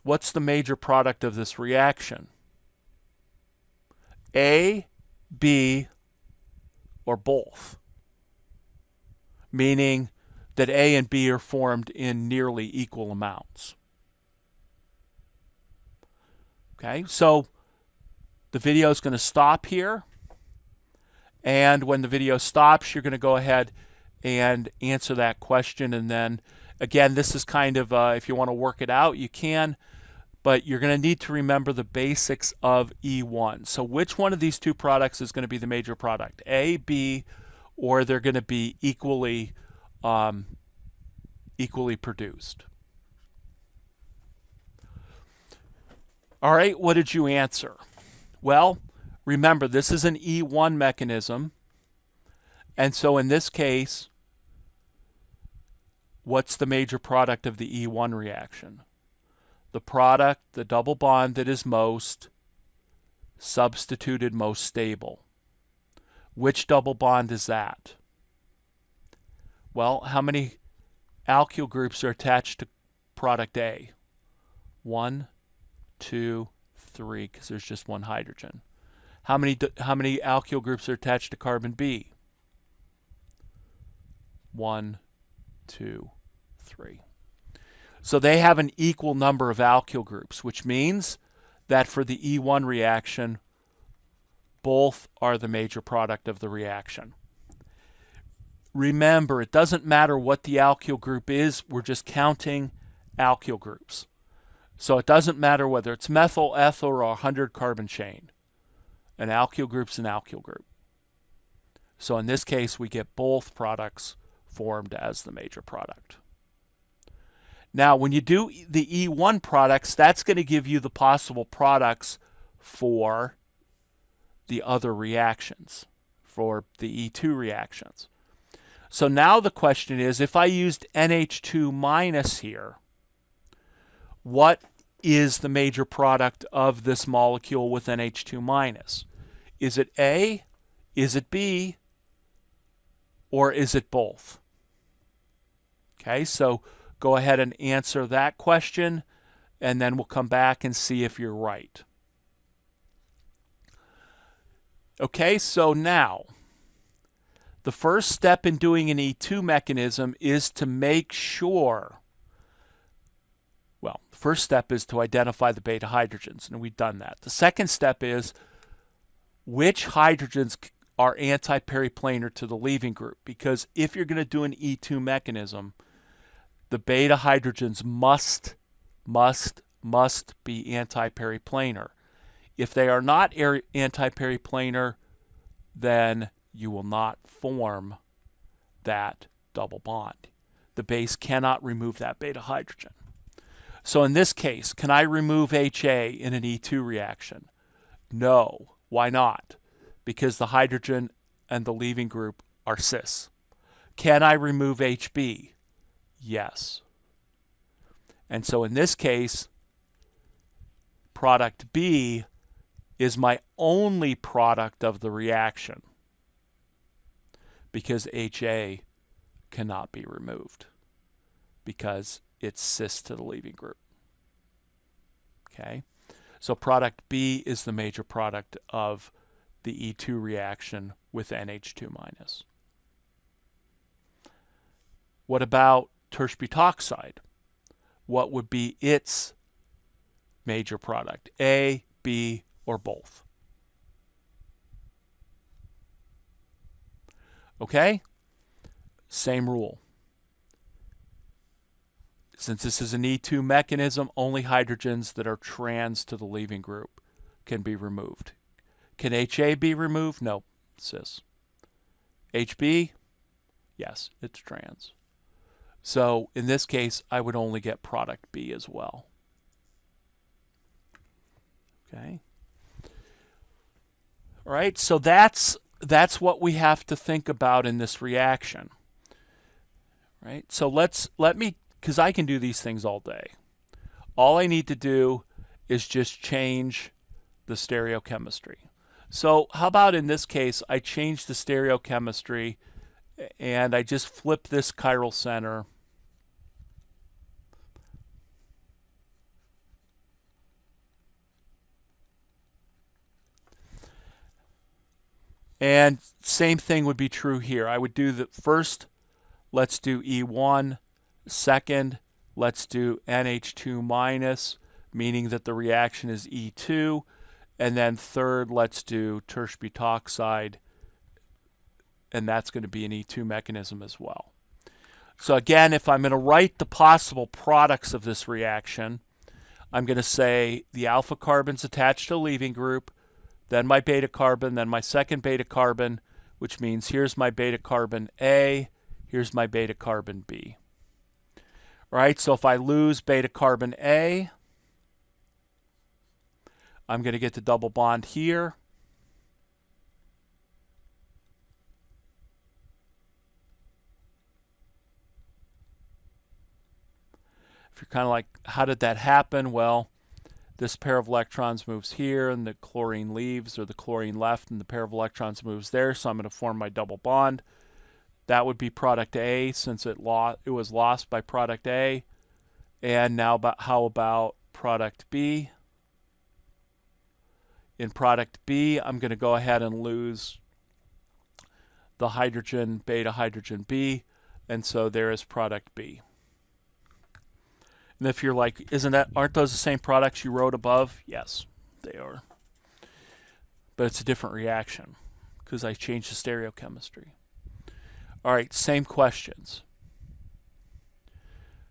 what's the major product of this reaction? A, B, or both? Meaning that A and B are formed in nearly equal amounts. Okay, so the video is going to stop here. And when the video stops, you're going to go ahead and answer that question. And then, again, this is kind of, if you want to work it out, you can. But you're going to need to remember the basics of E1. So which one of these two products is going to be the major product? A, B, or they're going to be equally produced. All right, what did you answer? Well, remember, this is an E1 mechanism. And so in this case, what's the major product of the E1 reaction? The product, the double bond that is most substituted, most stable. Which double bond is that? Well, how many alkyl groups are attached to product A? 1, 2, 3, because there's just one hydrogen. How many alkyl groups are attached to carbon B? 1, 2, 3. So they have an equal number of alkyl groups, which means that for the E1 reaction, both are the major product of the reaction. Remember, it doesn't matter what the alkyl group is, we're just counting alkyl groups. So it doesn't matter whether it's methyl, ethyl, or a 100 carbon chain. An alkyl group's an alkyl group. So in this case, we get both products formed as the major product. Now, when you do the E1 products, that's going to give you the possible products for the other reactions, for the E2 reactions. So now the question is, if I used NH2 minus here, what is the major product of this molecule with NH2 minus? Is it A, is it B, or is it both? Okay, so go ahead and answer that question, and then we'll come back and see if you're right. Okay, so now, the first step in doing an E2 mechanism is to make sure, well, the first step is to identify the beta hydrogens, and we've done that. The second step is which hydrogens are anti-periplanar to the leaving group, because if you're going to do an E2 mechanism, the beta hydrogens must be anti-periplanar. If they are not anti-periplanar, then you will not form that double bond. The base cannot remove that beta hydrogen. So in this case, can I remove HA in an E2 reaction? No. Why not? Because the hydrogen and the leaving group are cis. can I remove HB? Yes. And so in this case, product B is my only product of the reaction because HA cannot be removed because it's cis to the leaving group. Okay, so product B is the major product of the E2 reaction with NH2 minus. What about tertiary butoxide? What would be its major product? A, B, or both? Okay? Same rule. Since this is an E2 mechanism, only hydrogens that are trans to the leaving group can be removed. Can HA be removed? No, cis. HB? Yes, it's trans. So in this case, I would only get product B as well. Okay. All right, so that's what we have to think about in this reaction. Right? So let me, because I can do these things all day. All I need to do is just change the stereochemistry. So how about in this case, I change the stereochemistry and I just flip this chiral center. And same thing would be true here. I would do the first, let's do E1. Second, let's do NH2 minus, meaning that the reaction is E2. And then third, let's do tertiary butoxide, and that's going to be an E2 mechanism as well. So again, if I'm going to write the possible products of this reaction, I'm going to say the alpha carbon's attached to a leaving group, then my beta carbon, then my second beta carbon, which means here's my beta carbon A, here's my beta carbon B. All right, so if I lose beta carbon A, I'm going to get the double bond here. If you're kind of like, how did that happen? Well, this pair of electrons moves here, and the chlorine leaves, or the chlorine left, and the pair of electrons moves there, so I'm going to form my double bond. That would be product A, since it was lost by product A. And now how about product B? In product B, I'm going to go ahead and lose the hydrogen, beta hydrogen B, and so there is product B. And if you're like, aren't those the same products you wrote above? Yes, they are. But it's a different reaction because I changed the stereochemistry. All right, same questions.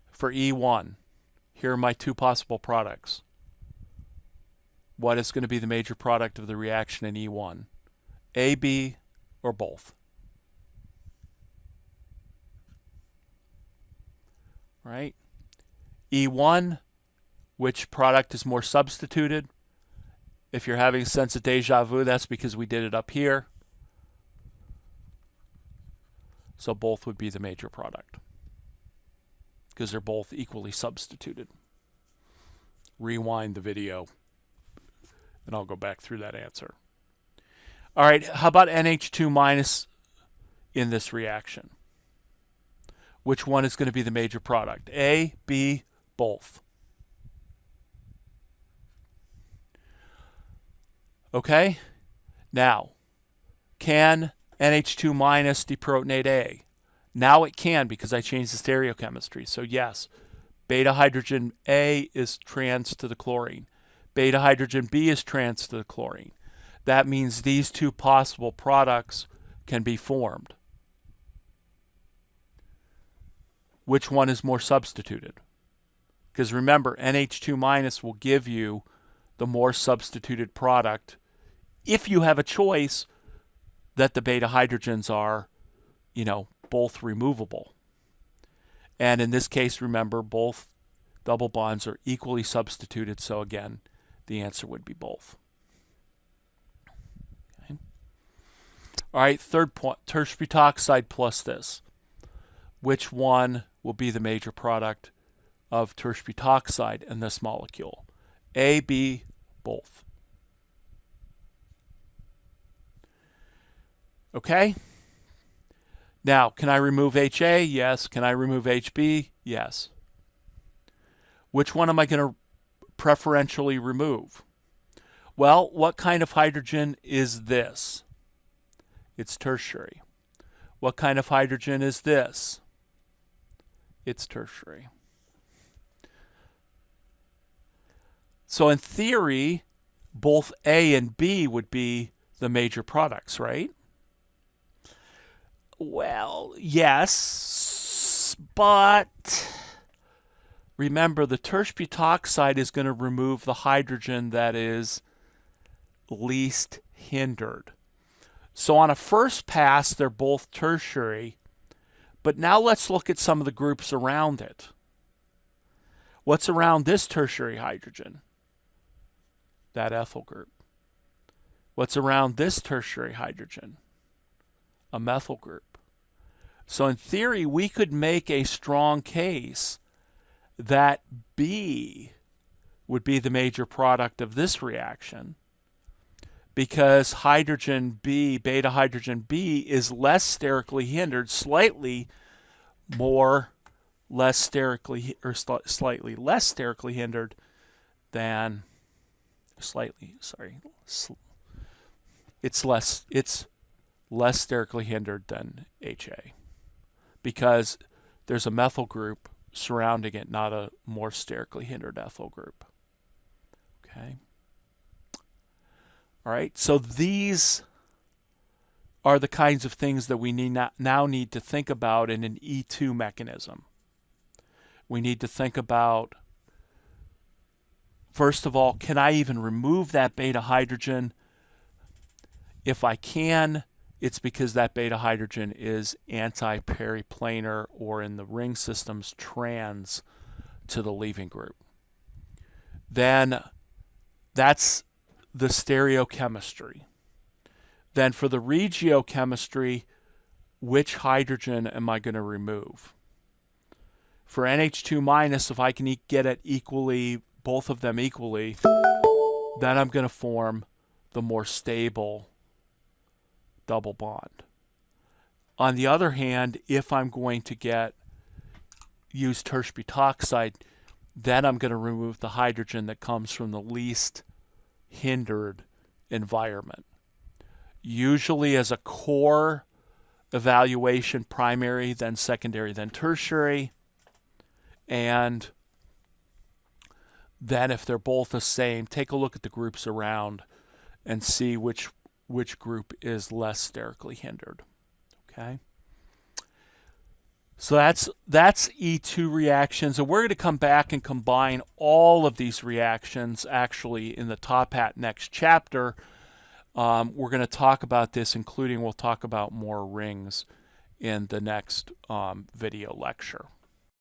For E1, here are my two possible products. What is going to be the major product of the reaction in E1? A, B, or both? Right? E1, which product is more substituted? If you're having a sense of deja vu, that's because we did it up here. So both would be the major product because they're both equally substituted. Rewind the video and I'll go back through that answer. All right, how about NH2 minus in this reaction? Which one is going to be the major product? A, B, both. Okay, now, can NH2 minus deprotonate A? Now it can because I changed the stereochemistry. So yes, beta hydrogen A is trans to the chlorine. Beta hydrogen B is trans to the chlorine. That means these two possible products can be formed. Which one is more substituted? Because remember, NH2 minus will give you the more substituted product if you have a choice that the beta hydrogens are, both removable. And in this case, remember, both double bonds are equally substituted. So again, the answer would be both. Okay. All right, third point, tertiary butoxide plus this. which one will be the major product of tertiary butoxide in this molecule? A, B, both. Okay? Now, can I remove HA? Yes. Can I remove HB? Yes. Which one am I going to preferentially remove? Well, what kind of hydrogen is this? It's tertiary. What kind of hydrogen is this? It's tertiary. So in theory, both A and B would be the major products, right? Well, yes, but remember the tertiary butoxide is going to remove the hydrogen that is least hindered. So on a first pass, they're both tertiary, but now let's look at some of the groups around it. What's around this tertiary hydrogen? That ethyl group. What's around this tertiary hydrogen? A methyl group. So in theory, we could make a strong case that B would be the major product of this reaction, because hydrogen B, beta hydrogen B, is less sterically hindered, slightly less sterically hindered than it's less sterically hindered than HA, because there's a methyl group surrounding it, not a more sterically hindered ethyl group. Okay. All right, so these are the kinds of things that we now need to think about in an E2 mechanism. We need to think about, first of all, can I even remove that beta hydrogen? If I can, it's because that beta hydrogen is anti-periplanar, or in the ring systems, trans to the leaving group. Then that's the stereochemistry. Then for the regiochemistry, which hydrogen am I going to remove? For NH2 minus, if I can get it equally, both of them equally, then I'm going to form the more stable double bond. On the other hand, if I'm going to use tertiary butoxide, then I'm going to remove the hydrogen that comes from the least hindered environment. Usually as a core evaluation, primary, then secondary, then tertiary. And then if they're both the same, take a look at the groups around and see which group is less sterically hindered. Okay? So that's E2 reactions, and we're going to come back and combine all of these reactions actually in the Top Hat next chapter. We're going to talk about this, including we'll talk about more rings in the next video lecture.